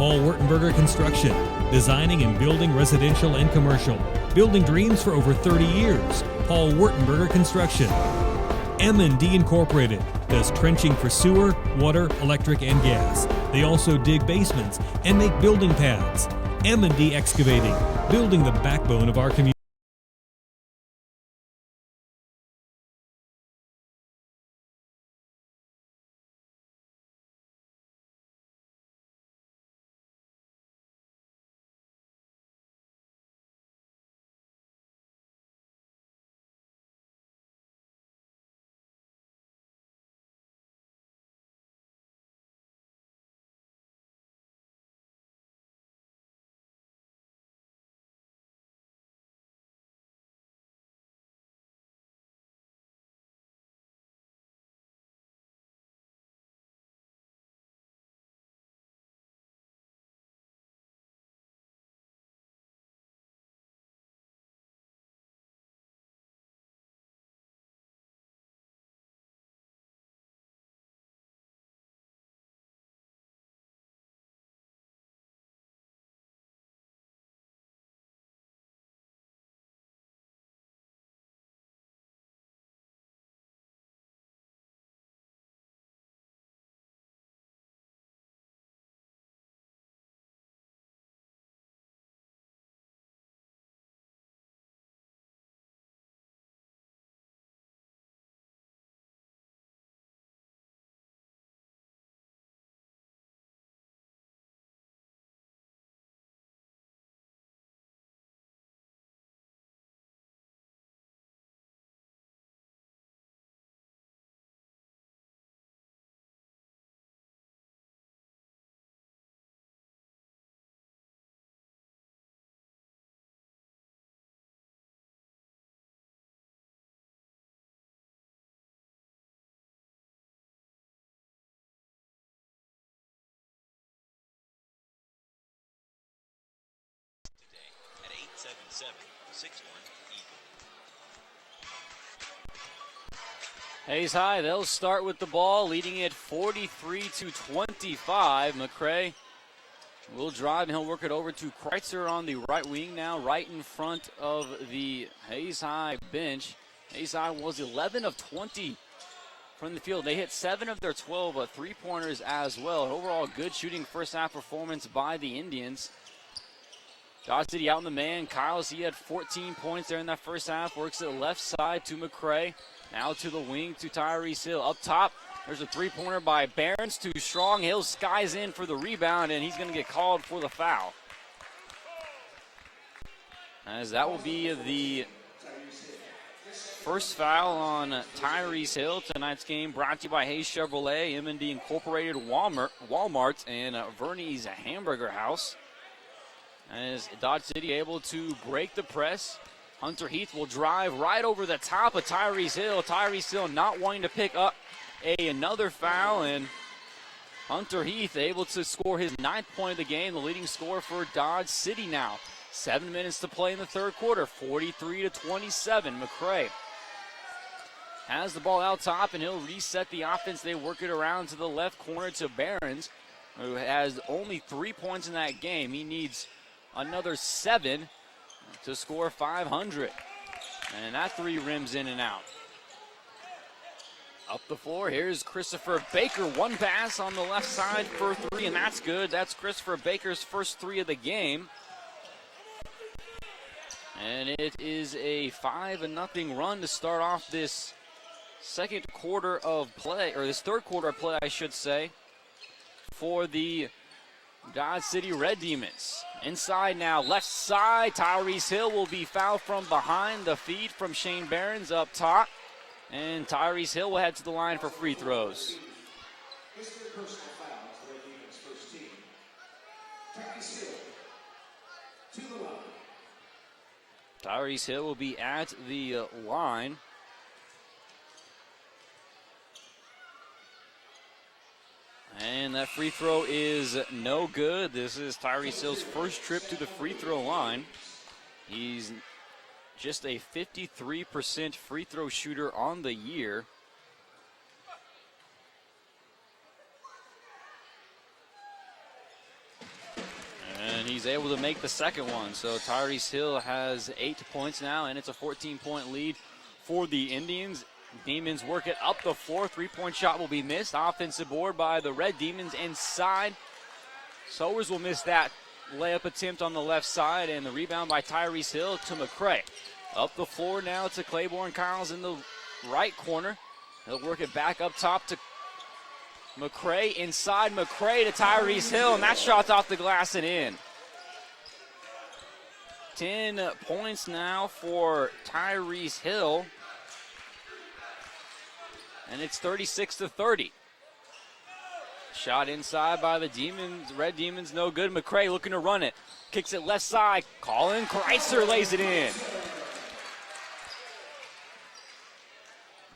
Paul Wurtenberger Construction, designing and building residential and commercial. Building dreams for over 30 years. Paul Wurtenberger Construction. M&D Incorporated does trenching for sewer, water, electric, and gas. They also dig basements and make building pads. M&D Excavating, building the backbone of our community. At 877-61 Eagle. Hayes High, they'll start with the ball, leading it 43-25. McCray will drive, and he'll work it over to Kreitzer on the right wing now, right in front of the Hayes High bench. Hayes High was 11 of 20 from the field. They hit 7 of their 12 three-pointers as well. An overall good shooting first-half performance by the Indians. Dodge City out in the man. Kyles, he had 14 points there in that first half. Works it left side to McCray. Now to the wing to Tyrese Hill. Up top, there's a three-pointer by Behrens. Too strong. Hill skies in for the rebound, and he's going to get called for the foul. As that will be the first foul on Tyrese Hill. Tonight's game brought to you by Hayes Chevrolet, M&D Incorporated, Walmart, and Verney's Hamburger House. As Dodge City able to break the press. Hunter Heath will drive right over the top of Tyrese Hill. Tyrese Hill not wanting to pick up another foul, and Hunter Heath able to score his 9th point of the game, the leading scorer for Dodge City now. 7 minutes to play in the third quarter, 43-27. McCray has the ball out top, and he'll reset the offense. They work it around to the left corner to Behrens, who has only 3 points in that game. He needs another 7 to score 500. And that three rims in and out. Up the floor, here's Christopher Baker. One pass on the left side for 3, and that's good. That's Christopher Baker's first 3 of the game. And it is a 5-0 run to start off this second quarter of play, or this third quarter of play, I should say, for the Dodge City Red Demons. Inside now, left side, Tyrese Hill will be fouled from behind. The feed from Shane Behrens up top. And Tyrese Hill will head to the line for free throws. Tyrese Hill will be at the line. And that free throw is no good. This is Tyrese Hill's first trip to the free throw line. He's just a 53% free throw shooter on the year. And he's able to make the second one. So Tyrese Hill has 8 points now, and it's a 14-point lead for the Indians. Demons work it up the floor. Three-point shot will be missed. Offensive board by the Red Demons inside. Sowers will miss that layup attempt on the left side, and the rebound by Tyrese Hill to McCray. Up the floor now to Claiborne Kyles in the right corner. He'll work it back up top to McCray. Inside McCray to Tyrese Hill, and that shot's off the glass and in. 10 points now for Tyrese Hill. And it's 36-30. Shot inside by the Demons. Red Demons, no good. McCray looking to run it. Kicks it left side. Colin Kreitzer lays it in.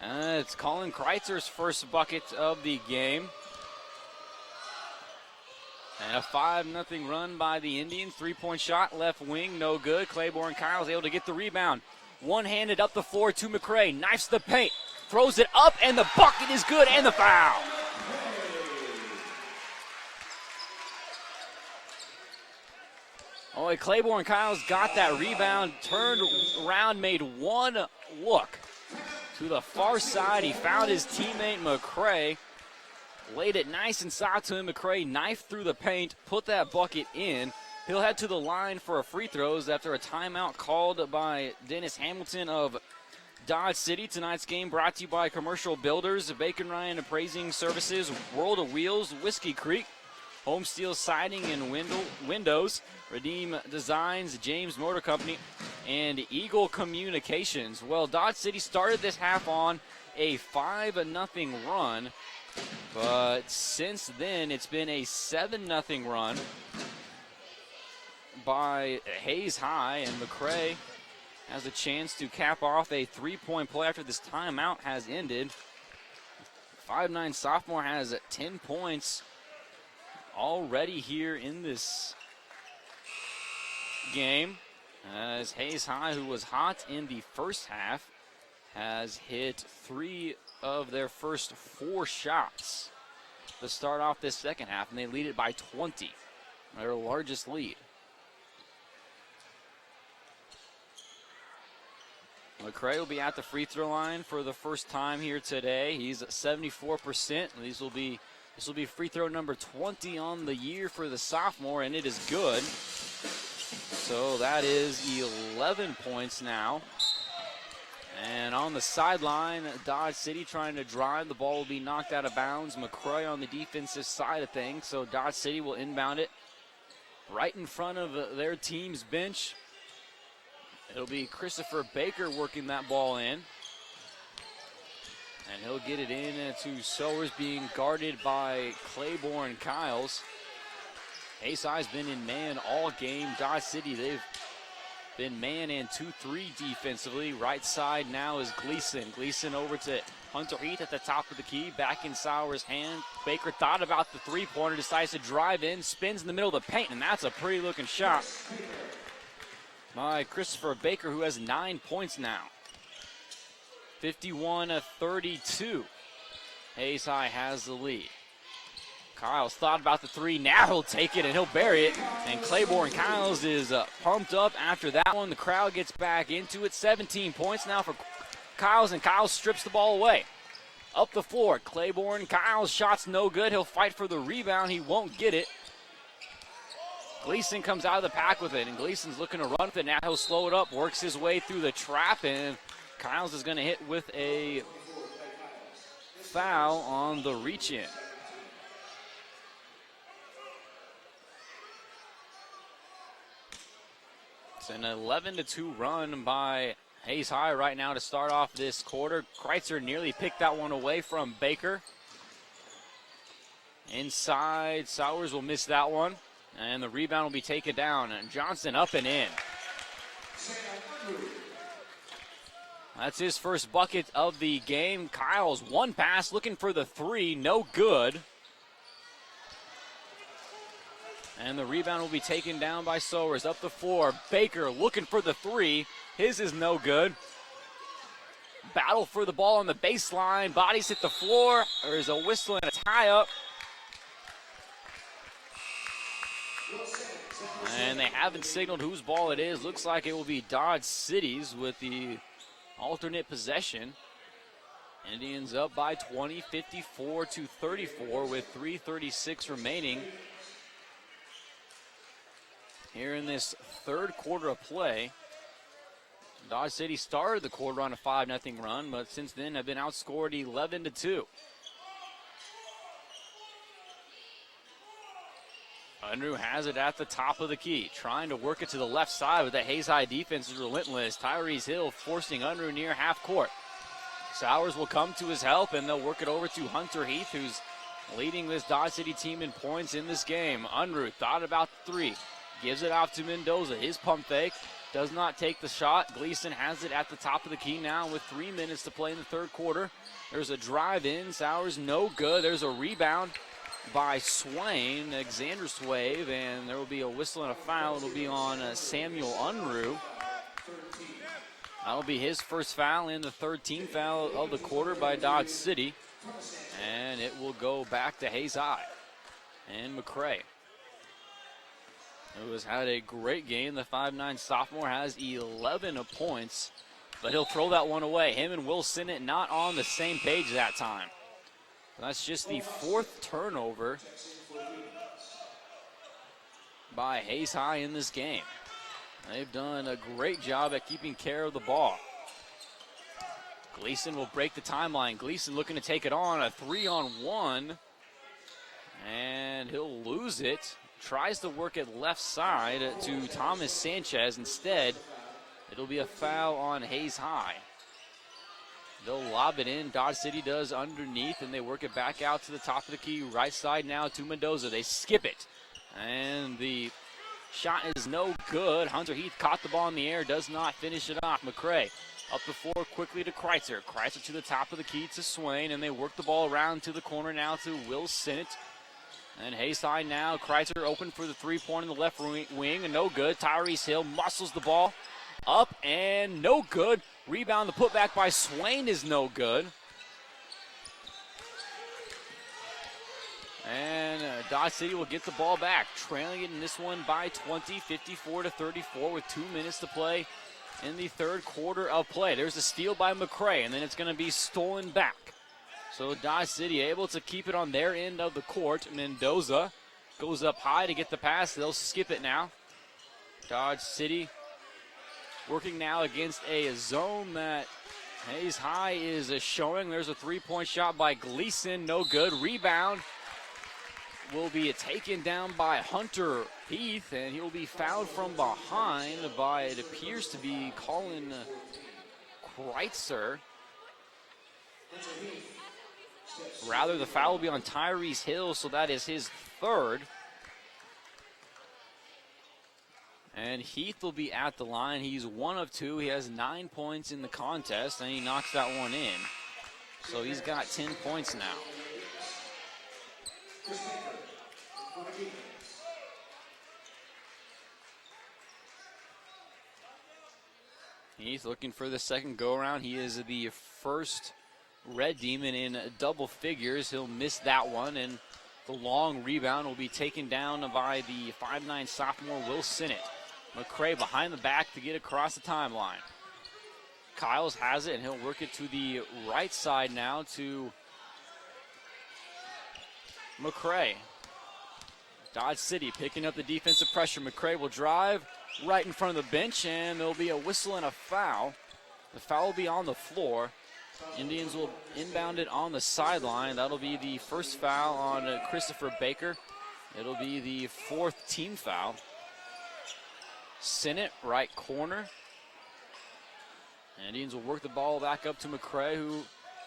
It's Colin Kreitzer's first bucket of the game. And a 5-0 run by the Indians. Three-point shot, left wing, no good. Claiborne Kyles able to get the rebound. One-handed up the floor to McCray. Knifes the paint. Throws it up, and the bucket is good, and the foul. Oh, Claiborne Kyles got that rebound, turned around, made one look to the far side. He found his teammate McCray, laid it nice inside to him. McCray knifed through the paint, put that bucket in. He'll head to the line for a free throws after a timeout called by Dennis Hamilton of Dodge City. Tonight's game brought to you by Commercial Builders, Bacon Ryan Appraising Services, World of Wheels, Whiskey Creek, Home Steel Siding and Windows, Redeem Designs, James Motor Company, and Eagle Communications. Well, Dodge City started this half on a 5-0 run, but since then it's been a 7-0 run by Hayes High, and McCray has a chance to cap off a three-point play after this timeout has ended. 5'9" sophomore has 10 points already here in this game, as Hayes High, who was hot in the first half, has hit 3 of their first 4 shots to start off this second half, and they lead it by 20, their largest lead. McCray will be at the free throw line for the first time here today. He's at 74%. This will be free throw number 20 on the year for the sophomore, and it is good. So that is 11 points now. And on the sideline, Dodge City trying to drive. The ball will be knocked out of bounds. McCray on the defensive side of things. So Dodge City will inbound it right in front of their team's bench. It'll be Christopher Baker working that ball in. And he'll get it in to Sowers, being guarded by Claiborne Kyles. Hayes High's been in man all game. Dodge City, they've been man and 2-3 defensively. Right side now is Gleason. Gleason over to Hunter Heath at the top of the key. Back in Sowers' hand. Baker thought about the three-pointer, decides to drive in, spins in the middle of the paint, and that's a pretty looking shot by Christopher Baker, who has 9 points now. 51-32. Hayes High has the lead. Kyles thought about the three. Now he'll take it and he'll bury it. And Claiborne Kyles is pumped up after that one. The crowd gets back into it. 17 points now for Kyles, and Kyles strips the ball away. Up the floor, Claiborne Kyles, shot's no good. He'll fight for the rebound. He won't get it. Gleason comes out of the pack with it, and Gleason's looking to run with it. Now he'll slow it up, works his way through the trap, and Kyles is going to hit with a foul on the reach-in. It's an 11-2 run by Hayes High right now to start off this quarter. Kreitzer nearly picked that one away from Baker. Inside, Sowers will miss that one. And the rebound will be taken down. And Johnson up and in. That's his first bucket of the game. Kyles, one pass, looking for the three. No good. And the rebound will be taken down by Sowers. Up the floor, Baker looking for the three. His is no good. Battle for the ball on the baseline. Bodies hit the floor. There's a whistle and a tie-up. And they haven't signaled whose ball it is. Looks like it will be Dodge City's with the alternate possession. Indians up by 20, 54-34 with 3:36 remaining here in this third quarter of play. Dodge City started the quarter on a 5-0 run, but since then have been outscored 11-2. Unruh has it at the top of the key, trying to work it to the left side, but the Hayes High defense is relentless. Tyrese Hill forcing Unruh near half court. Sowers will come to his help, and they'll work it over to Hunter Heath, who's leading this Dodge City team in points in this game. Unruh thought about the three, gives it off to Mendoza. His pump fake does not take the shot. Gleason has it at the top of the key now with 3 minutes to play in the third quarter. There's a drive in. Sowers no good. There's a rebound by Swain, Xander Swave, and there will be a whistle and a foul. It'll be on Samuel Unruh. That'll be his first foul and the 13th foul of the quarter by Dodge City. And it will go back to Hayes High and McCray, who has had a great game. The 5'9" sophomore has 11 points, but he'll throw that one away. Him and Will Sinnott not on the same page that time. That's just the fourth turnover by Hayes High in this game. They've done a great job at keeping care of the ball. Gleason will break the timeline. Gleason looking to take it on, a 3-on-1, and he'll lose it. Tries to work it left side to Thomas Sanchez. Instead, it'll be a foul on Hayes High. They'll lob it in. Dodge City does underneath, and they work it back out to the top of the key. Right side now to Mendoza. They skip it, and the shot is no good. Hunter Heath caught the ball in the air, does not finish it off. McCray up the floor quickly to Kreitzer. Kreitzer to the top of the key to Swain, and they work the ball around to the corner now to Will Sinnott. And Hayes High now. Kreitzer open for the three-point in the left wing, and no good. Tyrese Hill muscles the ball up, and no good. Rebound, the putback by Swain is no good. And Dodge City will get the ball back, trailing it in this one by 20, 54-34 with 2 minutes to play in the third quarter of play. There's a steal by McCray, and then it's going to be stolen back. So Dodge City able to keep it on their end of the court. Mendoza goes up high to get the pass. They'll skip it now. Dodge City working now against a zone that Hayes High is showing. There's a three-point shot by Gleason, no good. Rebound will be taken down by Hunter Heath, and he will be fouled from behind by, it appears to be Colin Kreitzer. Rather, the foul will be on Tyrese Hill, so that is his third. And Heath will be at the line. He's 1 of 2. He has 9 points in the contest, and he knocks that one in. So he's got 10 points now. Heath looking for the second go-around. He is the first Red Demon in double figures. He'll miss that one, and the long rebound will be taken down by the 5'9" sophomore Will Sinnott. McCray behind the back to get across the timeline. Kyles has it, and he'll work it to the right side now to McCray. Dodge City picking up the defensive pressure. McCray will drive right in front of the bench, and there'll be a whistle and a foul. The foul will be on the floor. Indians will inbound it on the sideline. That'll be the first foul on Christopher Baker. It'll be the fourth team foul. Sinnott, right corner. Indians will work the ball back up to McCray, who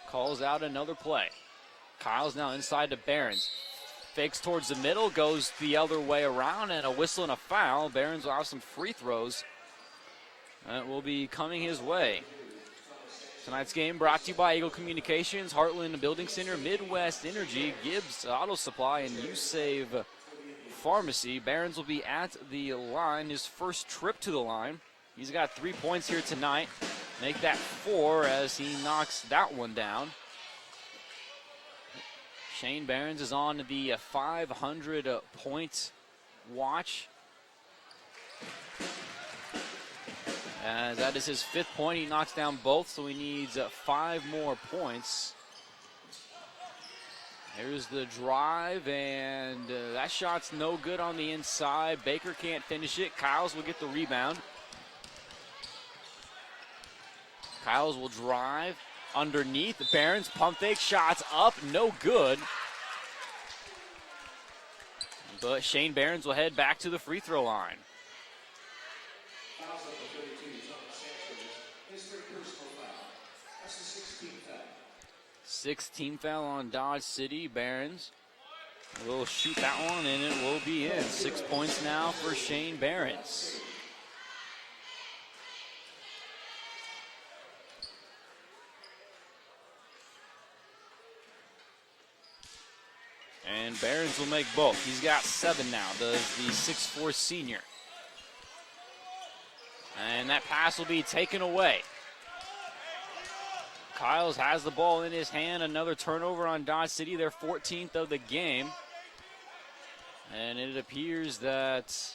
calls out another play. Kyle's now inside to Behrens. Fakes towards the middle, goes the other way around, and a whistle and a foul. Behrens will have some free throws that will be coming his way. Tonight's game brought to you by Eagle Communications, Heartland Building Center, Midwest Energy, Gibbs Auto Supply, and USAVE Pharmacy. Behrens will be at the line, his first trip to the line. He's got 3 points here tonight. Make that 4 as he knocks that one down. Shane Behrens is on the 500-point watch As that is his 5th point. He knocks down both, so he needs 5 more points. Here's the drive, and that shot's no good on the inside. Baker can't finish it. Kyles will get the rebound. Kyles will drive underneath. Barron's pump fake, shots up, no good. But Shane Barron's will head back to the free throw line. 16th foul on Dodge City. Barron's will shoot that one, and it will be in. 6 points now for Shane Barron's. And Barron's will make both. He's got 7 now, does the 6'4" senior. And that pass will be taken away. Kyles has the ball in his hand. Another turnover on Dodge City, their 14th of the game. And it appears that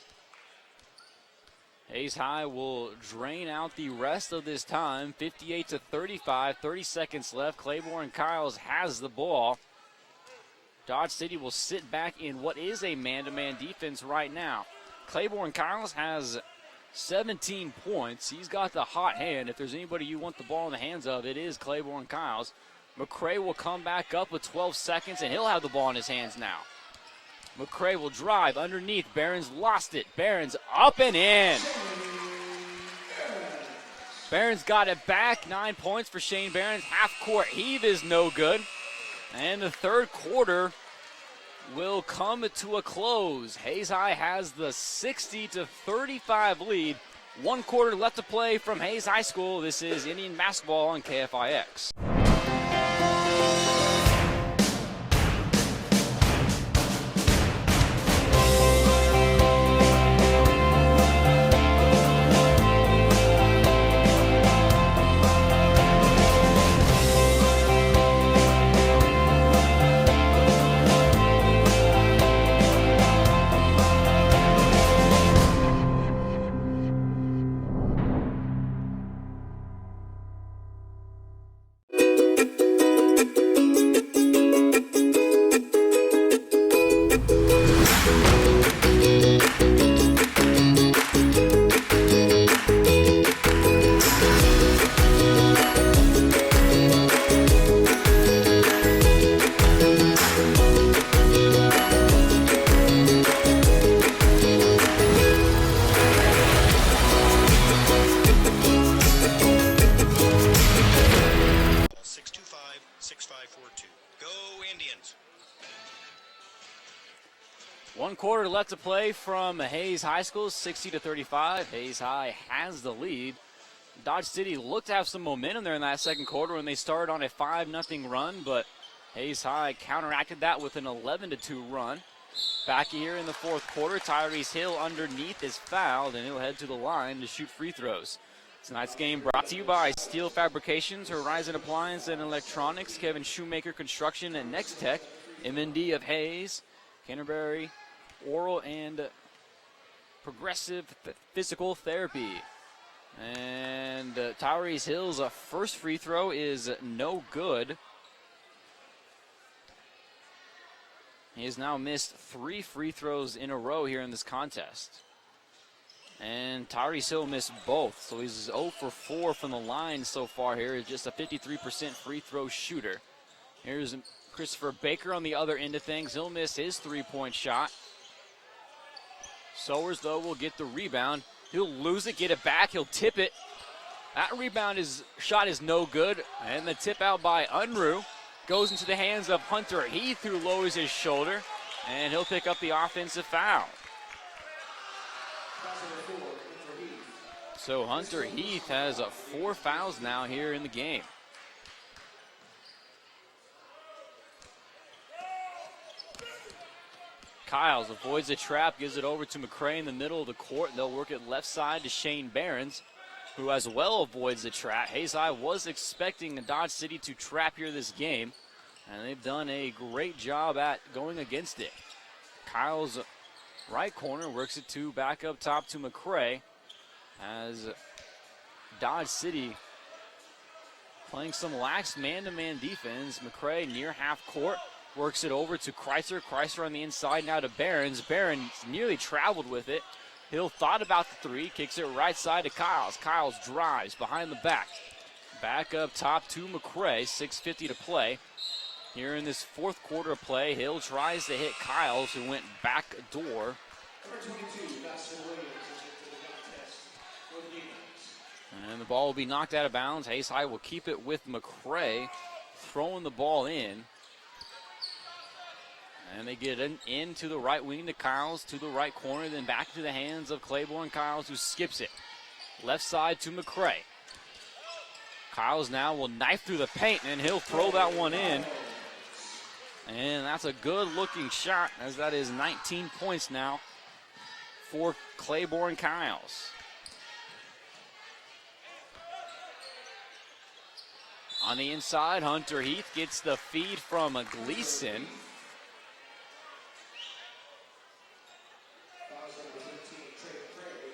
Hayes High will drain out the rest of this time. 58-35, 30 seconds left. Claiborne Kyles has the ball. Dodge City will sit back in what is a man-to-man defense right now. Claiborne Kyles has 17 points. He's got the hot hand. If there's anybody you want the ball in the hands of, it is Claiborne Kyles. McCray will come back up with 12 seconds, and he'll have the ball in his hands now. McCray will drive underneath. Barron's lost it. Barron's up and in. Barron's got it back. 9 points for Shane Barron's. Half-court heave is no good. And the third quarter will come to a close. Hayes High has the 60-35 lead. 1 quarter left to play from Hayes High School. This is Indian basketball on KFIX. Left to play from Hayes High School, 60-35. Hayes High has the lead. Dodge City looked to have some momentum there in that second quarter when they started on a 5-0 run, but Hayes High counteracted that with an 11-2 run. Back here in the fourth quarter, Tyrese Hill underneath is fouled, and he'll head to the line to shoot free throws. Tonight's game brought to you by Steel Fabrications, Horizon Appliance and Electronics, Kevin Shoemaker Construction, and Next Tech, MND of Hayes, Canterbury Oral and Progressive Physical Therapy. And Tyrese Hill's first free throw is no good. He has now missed 3 free throws in a row here in this contest. And Tyrese Hill missed both, so he's 0 for 4 from the line so far here. Just a 53% free throw shooter. Here's Christopher Baker on the other end of things. He'll miss his 3-point shot. Sowers, though, will get the rebound. He'll lose it, get it back, he'll tip it. That shot is no good, and the tip out by Unruh goes into the hands of Hunter Heath, who lowers his shoulder, and he'll pick up the offensive foul. So Hunter Heath has 4 fouls now here in the game. Kyles avoids the trap, gives it over to McCray in the middle of the court. They'll work it left side to Shane Barron's, who as well avoids the trap. Hayes High was expecting Dodge City to trap here this game, and they've done a great job at going against it. Kyles' right corner works it to back up top to McCray as Dodge City playing some lax man-to-man defense. McCray near half court. Works it over to Chrysler. Chrysler on the inside now to Barons. Barons nearly traveled with it. Hill thought about the three. Kicks it right side to Kyles. Kyles drives behind the back. Back up top to McCray. 6:50 to play. Here in this fourth quarter of play, Hill tries to hit Kyles, who went back door. And the ball will be knocked out of bounds. Hayes High will keep it with McCray, throwing the ball in. And they get into the right wing to Kyles, to the right corner, then back to the hands of Claiborne Kyles, who skips it. Left side to McCray. Kyles now will knife through the paint, and he'll throw that one in. And that's a good-looking shot, as that is 19 points now for Claiborne Kyles. On the inside, Hunter Heath gets the feed from Gleason.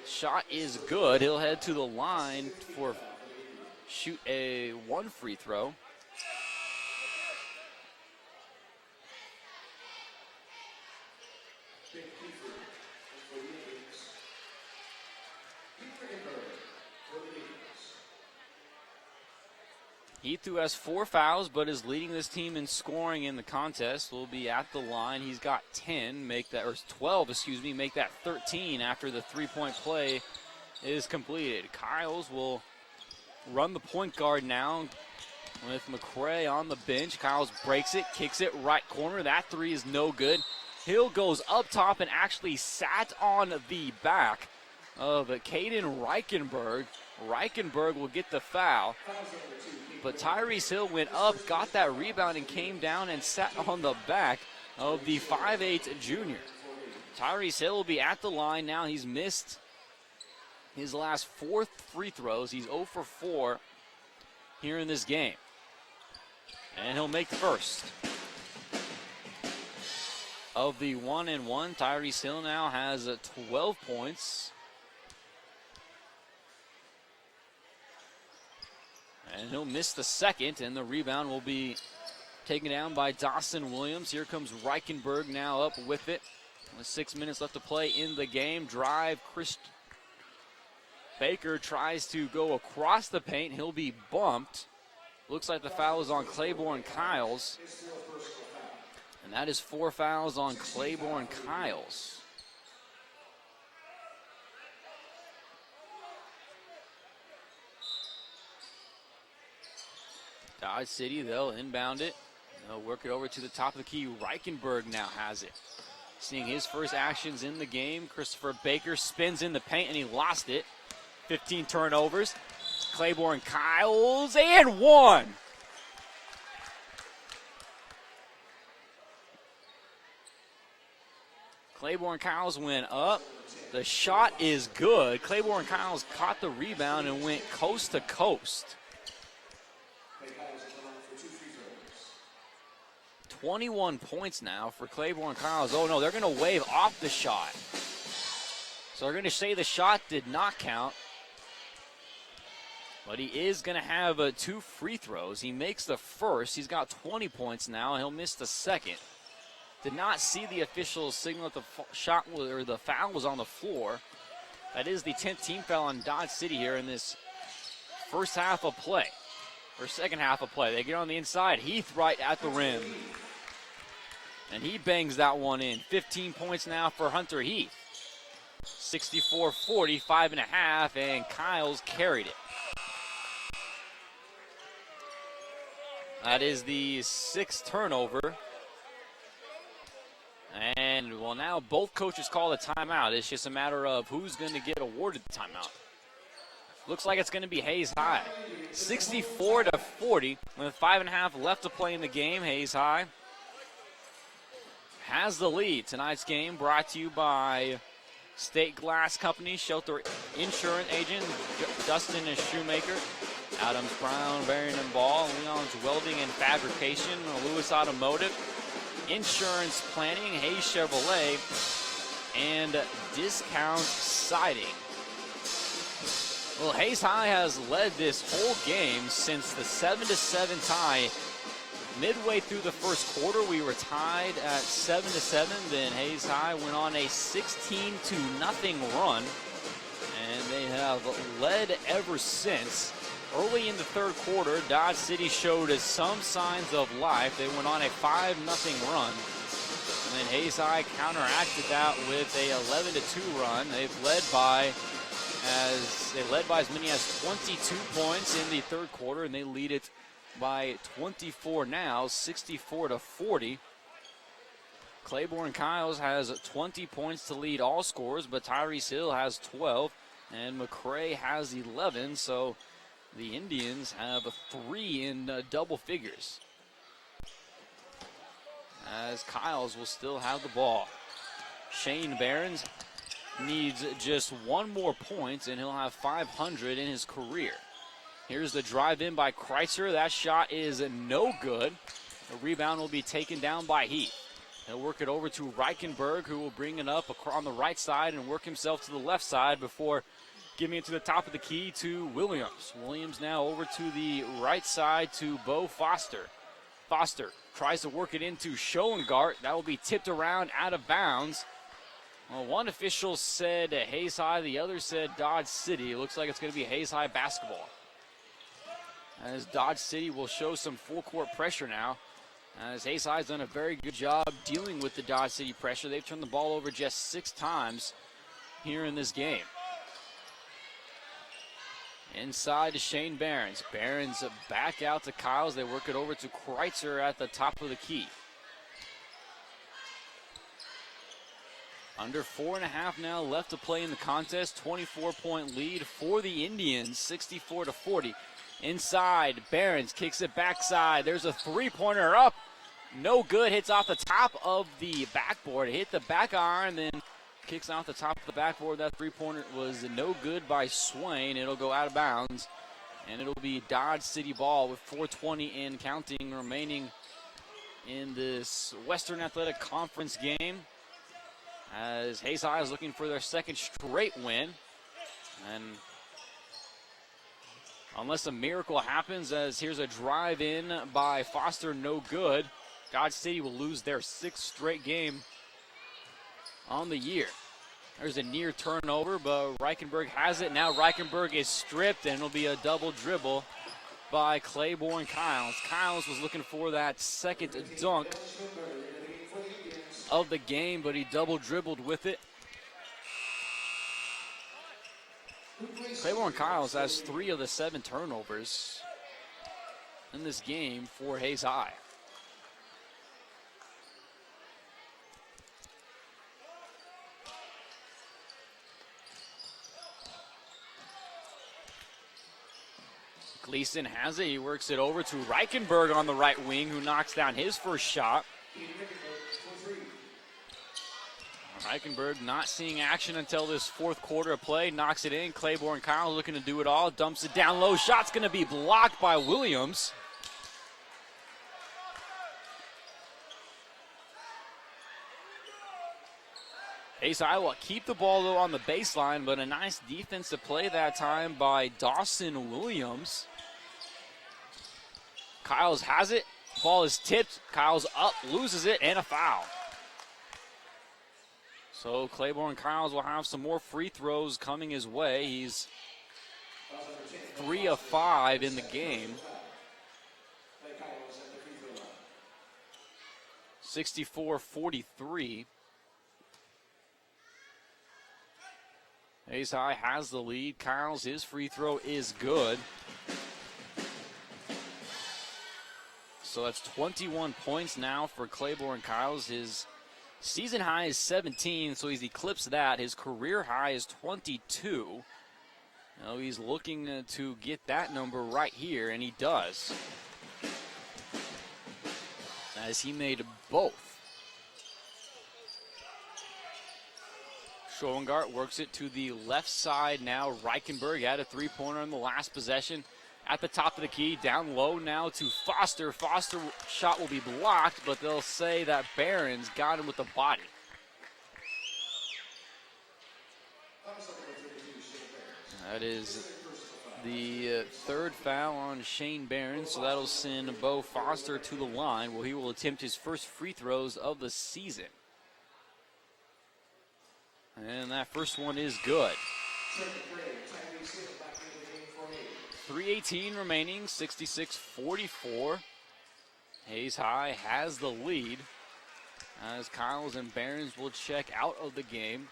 Shot is good. He'll head to the line for shoot a one free throw. Heath, who has 4 fouls but is leading this team in scoring in the contest, will be at the line. He's got 10, make that, or 12, excuse me, make that 13 after the three-point play is completed. Kyles will run the point guard now with McCray on the bench. Kyles breaks it, kicks it right corner. That three is no good. Hill goes up top and actually sat on the back of Caden Reichenberg. Reichenberg will get the foul. But Tyrese Hill went up, got that rebound, and came down and sat on the back of the 5'8" junior. Tyrese Hill will be at the line now. He's missed his last 4 free throws. He's 0 for 4 here in this game. And he'll make the first of the 1-and-1. Tyrese Hill now has 12 points. And he'll miss the second, and the rebound will be taken down by Dawson Williams. Here comes Reichenberg now up with it. With 6 minutes left to play in the game. Drive, Chris Baker tries to go across the paint. He'll be bumped. Looks like the foul is on Claiborne Kyles. And that is 4 fouls on Claiborne Kyles. Dodge City, they'll inbound it. They'll work it over to the top of the key. Reichenberg now has it. Seeing his first actions in the game. Christopher Baker spins in the paint, and he lost it. 15 turnovers. Claiborne Kyles, and one. Claiborne Kyles went up. The shot is good. Claiborne Kyles caught the rebound and went coast to coast. 21 points now for Claiborne Kyles. Oh no, they're going to wave off the shot. So they're going to say the shot did not count. But he is going to have 2 free throws. He makes the first. He's got 20 points now, and he'll miss the second. Did not see the official signal that the foul was on the floor. That is the 10th team foul on Dodge City here in this first half of play, or second half of play. They get on the inside. Heath right at the rim. And he bangs that one in. 15 points now for Hunter Heath. 64-40, 5.5, and Kyles carried it. That is the 6th turnover. And, well, now both coaches call a timeout. It's just a matter of who's going to get awarded the timeout. Looks like it's going to be Hayes High. 64-40, with 5.5 left to play in the game. Hayes High has the lead. Tonight's game brought to you by State Glass Company, Shelter Insurance Agent, Dustin and Shoemaker, Adams Brown, Barron and Ball, Leon's Welding and Fabrication, Lewis Automotive, Insurance Planning, Hayes Chevrolet, and Discount Siding. Well, Hayes High has led this whole game since the 7-7 tie. Midway through the first quarter, we were tied at 7-7. Then Hayes High went on a 16-0 run, and they have led ever since. Early in the third quarter, Dodge City showed us some signs of life. They went on a 5-0 run. And then Hayes High counteracted that with a 11-2 run. They've led by as many as 22 points in the third quarter, and they lead it by 24 now, 64-40. Claiborne Kyles has 20 points to lead all scores, but Tyrese Hill has 12, and McCray has 11, so the Indians have 3 in double figures, as Kyles will still have the ball. Shane Behrens needs just one more point, and he'll have 500 in his career. Here's the drive in by Kreitzer. That shot is no good. The rebound will be taken down by Heath. He'll work it over to Reichenberg, who will bring it up on the right side and work himself to the left side before giving it to the top of the key to Williams. Williams now over to the right side to Bo Foster. Foster tries to work it into Schoengart. That will be tipped around out of bounds. Well, one official said Hayes High, the other said Dodge City. It looks like it's going to be Hayes High basketball, as Dodge City will show some full court pressure now, as Hayes High has done a very good job dealing with the Dodge City pressure. They've turned the ball over just 6 times here in this game. Inside to Shane Behrens. Behrens back out to Kyles. They work it over to Kreitzer at the top of the key. Under 4.5 now left to play in the contest. 24-point lead for the Indians, 64-40. Inside, Behrens kicks it backside. There's a three-pointer up. No good. Hits off the top of the backboard. It hit the back iron, then kicks off the top of the backboard. That three-pointer was no good by Swain. It'll go out of bounds, and it'll be Dodge City ball with 4:20 and counting remaining in this Western Athletic Conference game, as Hayes High is looking for their second straight win. And unless a miracle happens, as here's a drive in by Foster, no good, Dodge City will lose their 6th straight game on the year. There's a near turnover, but Reichenberg has it. Now Reichenberg is stripped, and it'll be a double dribble by Claiborne Kyles. Kyles was looking for that second dunk of the game, but he double dribbled with it. Claiborne Kyles has 3 of the 7 turnovers in this game for Hayes High. Gleason has it. He works it over to Reichenberg on the right wing, who knocks down his first shot. Reichenberg not seeing action until this 4th quarter of play. Knocks it in. Claiborne Kyles looking to do it all. Dumps it down low. Shot's going to be blocked by Williams. Hayes High will keep the ball though on the baseline, but a nice defensive play that time by Dawson Williams. Kyles has it. Ball is tipped. Kyles up, loses it, and a foul. So Claiborne Kyles will have some more free throws coming his way. He's 3 of 5 in the game. 64-43. Hayes High has the lead. Kyles, his free throw is good. So that's 21 points now for Claiborne Kyles. His season high is 17, so he's eclipsed that. His career high is 22. Now he's looking to get that number right here, and he does, as he made both. Schoengart works it to the left side now. Reichenberg had a three-pointer in the last possession. At the top of the key, down low now to Foster. Foster shot will be blocked, but they'll say that Behrens got him with the body. That is the third foul on Shane Barron, so that'll send Bo Foster to the line where he will attempt his first free throws of the season. And that first one is good. 3:18 remaining, 66-44. Hayes High has the lead as Kyles and Barons will check out of the game.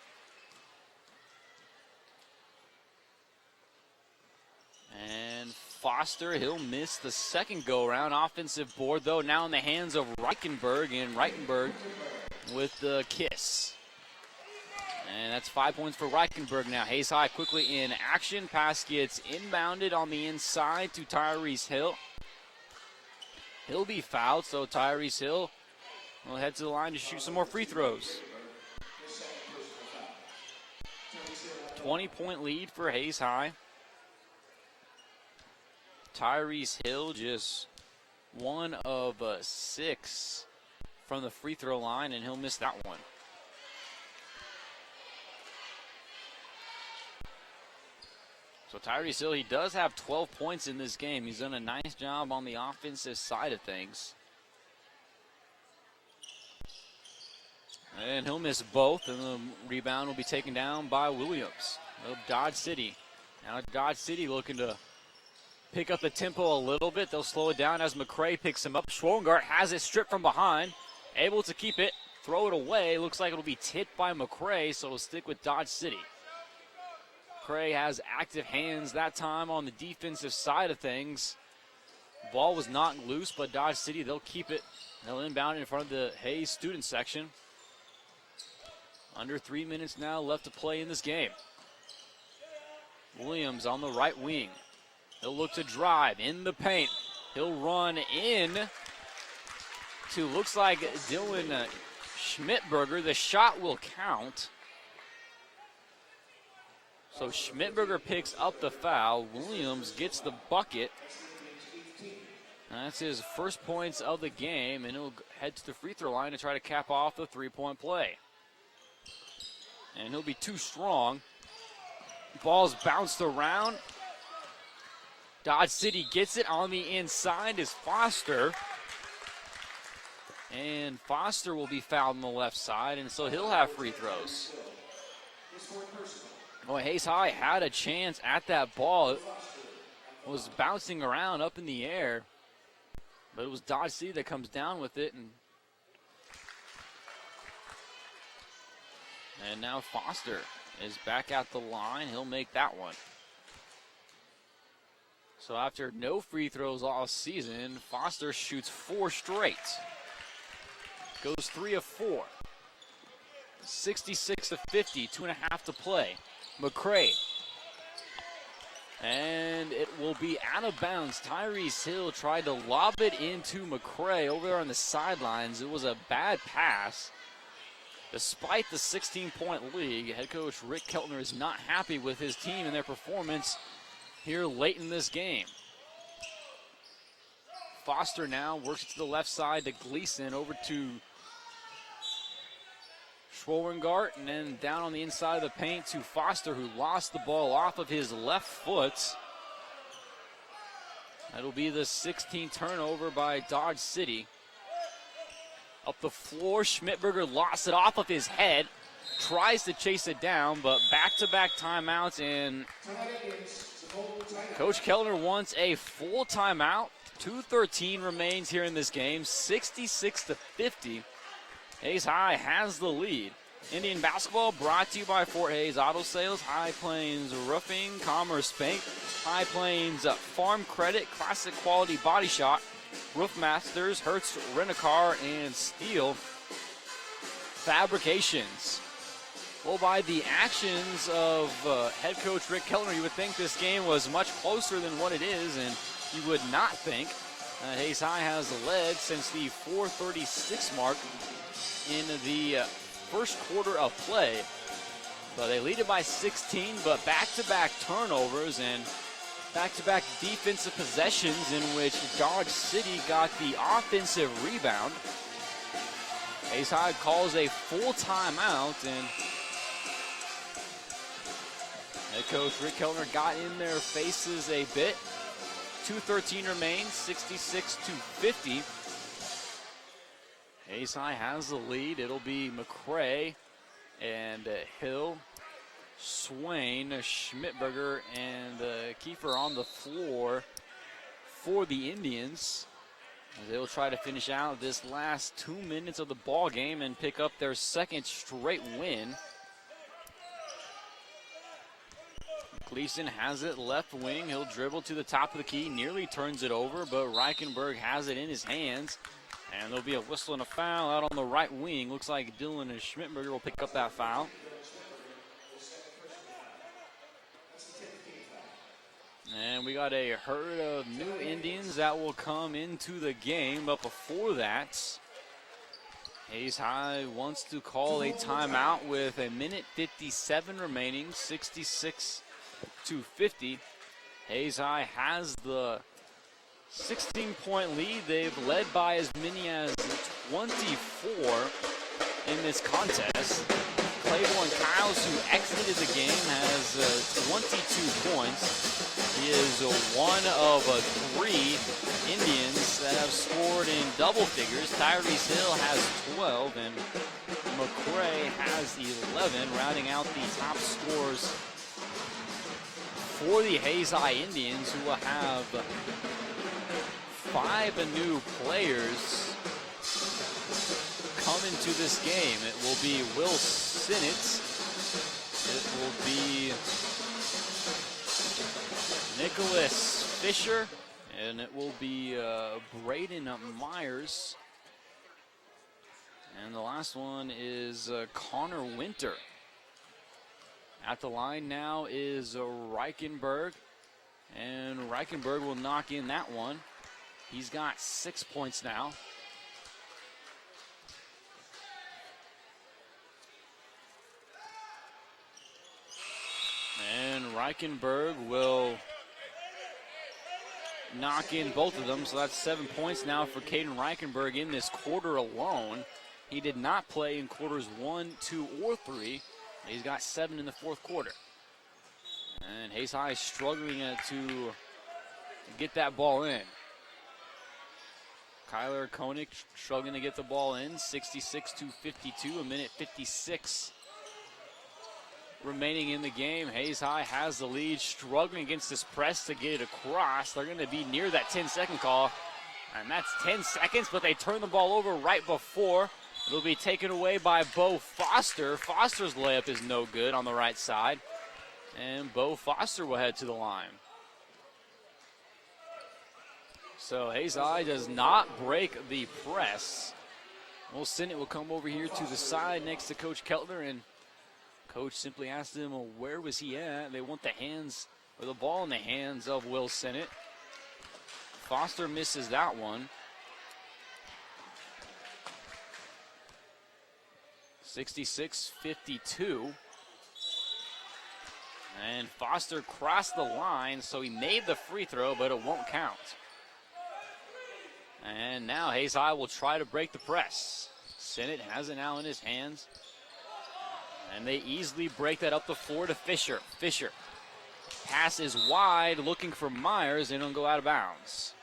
And Foster, he'll miss the second go-around. Offensive board, though, now in the hands of Reichenberg, and Reichenberg with the kiss. And that's 5 points for Reichenberg now. Hayes High quickly in action. Pass gets inbounded on the inside to Tyrese Hill. He'll be fouled, so Tyrese Hill will head to the line to shoot some more free throws. 20-point lead for Hayes High. Tyrese Hill just 1 of 6 from the free throw line, and he'll miss that one. So Tyrese Hill, he does have 12 points in this game. He's done a nice job on the offensive side of things. And he'll miss both, and the rebound will be taken down by Williams of Dodge City. Now Dodge City looking to pick up the tempo a little bit. They'll slow it down as McCray picks him up. Schwongart has it stripped from behind, able to keep it, throw it away. Looks like it'll be tipped by McCray, so it'll stick with Dodge City. McCray has active hands that time on the defensive side of things. Ball was knocked loose, but Dodge City, they'll keep it. They'll inbound it in front of the Hayes student section. Under 3 minutes now left to play in this game. Williams on the right wing. He'll look to drive in the paint. He'll run in to, looks like, Dylan Schmidberger. The shot will count. So Schmidberger picks up the foul. Williams gets the bucket. That's his first points of the game, and he'll head to the free throw line to try to cap off the three-point play. And he'll be too strong. Ball's bounced around. Dodge City gets it on the inside is Foster. And Foster will be fouled on the left side, and so he'll have free throws. Boy, Hayes High had a chance at that ball. It was bouncing around up in the air, but it was Dodge City that comes down with it. And now Foster is back at the line. He'll make that one. So after no free throws all season, Foster shoots 4 straight. Goes 3 of 4. 66-50, 2.5 to play. McCray. And it will be out of bounds. Tyrese Hill tried to lob it into McCray over there on the sidelines. It was a bad pass. Despite the 16-point lead, head coach Rick Keltner is not happy with his team and their performance here late in this game. Foster now works to the left side to Gleason, over to Schwongart, and then down on the inside of the paint to Foster, who lost the ball off of his left foot. That'll be the 16th turnover by Dodge City. Up the floor, Schmidberger lost it off of his head, tries to chase it down, but back-to-back timeouts, and Coach Keltner wants a full timeout. 2:13 remains here in this game, 66-50. Hayes High has the lead. Indian basketball brought to you by Fort Hays Auto Sales, High Plains Roofing, Commerce Bank, High Plains Farm Credit, Classic Quality Body Shop, Roof Masters, Hertz Rent-A-Car, and Steel Fabrications. Well, by the actions of head coach Rick Keltner, you would think this game was much closer than what it is, and you would not think Hayes High has led since the 4:36 mark in the first quarter of play. But they lead it by 16, but back-to-back turnovers and back-to-back defensive possessions in which Dodge City got the offensive rebound. Hayes High calls a full timeout, and Head coach Rick Keltner got in their faces a bit. 2:13 remains, 66-50. Hayes High has the lead. It'll be McCray and Hill, Swain, Schmidberger, and Kiefer on the floor for the Indians. They'll try to finish out this last 2 minutes of the ball game and pick up their second straight win. Gleason has it left wing. He'll dribble to the top of the key, nearly turns it over, but Reichenberg has it in his hands. And there'll be a whistle and a foul out on the right wing. Looks like Dylan and Schmidberger will pick up that foul. And we got a herd of new Indians that will come into the game. But before that, Hayes High wants to call a timeout with a minute 57 remaining, 66-50. Hayes High has the 16-point lead. They've led by as many as 24 in this contest. Claiborne Kyles, who exited the game, has 22 points. He is one of 3 Indians that have scored in double figures. Tyrese Hill has 12, and McCray has 11, rounding out the top scorers for the Hayes High Indians, who will have 5 new players come into this game. It will be Will Sinnott. It will be Nicholas Fisher, and it will be Braden Myers. And the last one is Connor Winter. At the line now is Reichenberg, and Reichenberg will knock in that one. He's got 6 points now. And Reichenberg will knock in both of them, so that's 7 points now for Caden Reichenberg in this quarter alone. He did not play in quarters 1, 2, or 3. He's got 7 in the fourth quarter. And Hayes High struggling to get that ball in. Kyler Koenig struggling to get the ball in, 66-52, a minute 56 remaining in the game. Hayes High has the lead, struggling against this press to get it across. They're going to be near that 10-second call, and that's 10 seconds, but they turn the ball over right before. It'll be taken away by Bo Foster. Foster's layup is no good on the right side, and Bo Foster will head to the line. So Hayes High does not break the press. Will Sinnott will come over here to the side next to Coach Keltner, and Coach simply asked him, well, where was he at? They want the hands, or the ball in the hands of Will Sinnott. Foster misses that one. 66-52. And Foster crossed the line, so he made the free throw, but it won't count. And now Hayes High will try to break the press. Sinnott has it now in his hands. And they easily break that up the floor to Fisher. Fisher. Pass is wide, looking for Myers, and it'll go out of bounds.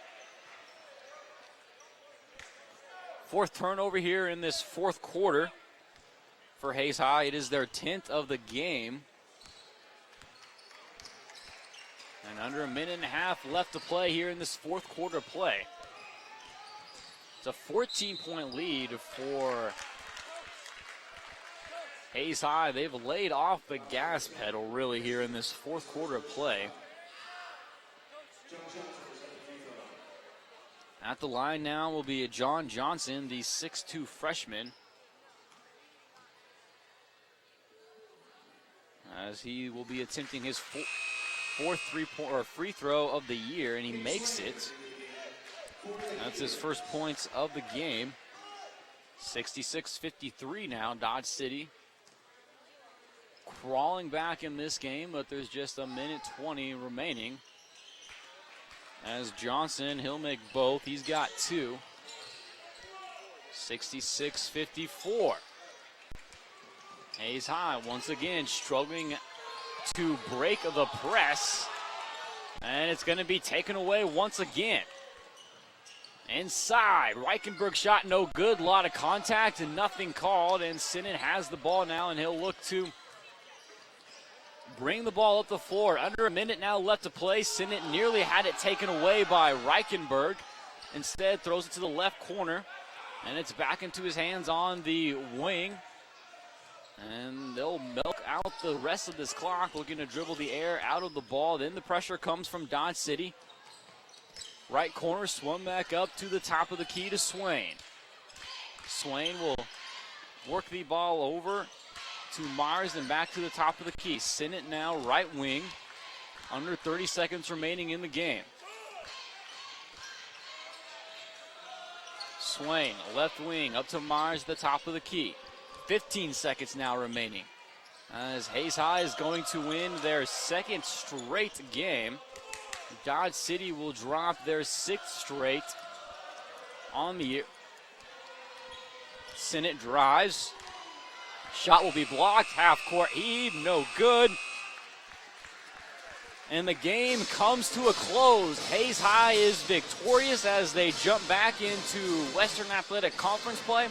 Fourth turnover here in this fourth quarter for Hayes High. It is their 10th of the game. And under a minute and a half left to play here in this fourth quarter play. It's a 14-point lead for Hayes High. They've laid off the gas pedal really here in this fourth quarter of play. At the line now will be John Johnson, the 6'2 freshman, as he will be attempting his fourth free throw of the year, and he makes it. That's his first points of the game. 66-53 now, Dodge City crawling back in this game, but there's just a minute 20 remaining. As Johnson, he'll make both. He's got 2. 66-54. Hayes High once again struggling to break the press. And it's going to be taken away once again. Inside, Reichenberg shot no good. A lot of contact and nothing called. And Sinnott has the ball now, and he'll look to bring the ball up the floor. Under a minute now left to play. Sinnott nearly had it taken away by Reichenberg. Instead, throws it to the left corner. And it's back into his hands on the wing. And they'll milk out the rest of this clock, looking to dribble the air out of the ball. Then the pressure comes from Dodge City. Right corner, swung back up to the top of the key to Swain. Swain will work the ball over to Mars and back to the top of the key. Sinnott now right wing. Under 30 seconds remaining in the game. Swain, left wing, up to Mars, the top of the key. 15 seconds now remaining. As Hayes High is going to win their second straight game. Dodge City will drop their 6th straight on the year. Sinnott drives. Shot will be blocked. Half court heave, no good. And the game comes to a close. Hayes High is victorious as they jump back into Western Athletic Conference play.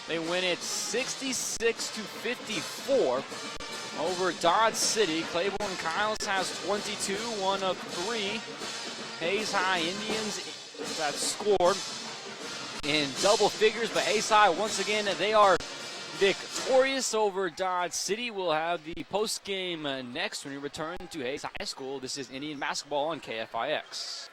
They win it 66-54 over Dodge City. Claiborne Kyles has 22, one of 3. Hayes High Indians that scored in double figures, but Hayes High, once again, they are victorious over Dodge City. We'll have the post game next when we return to Hayes High School. This is Indian basketball on KFIX.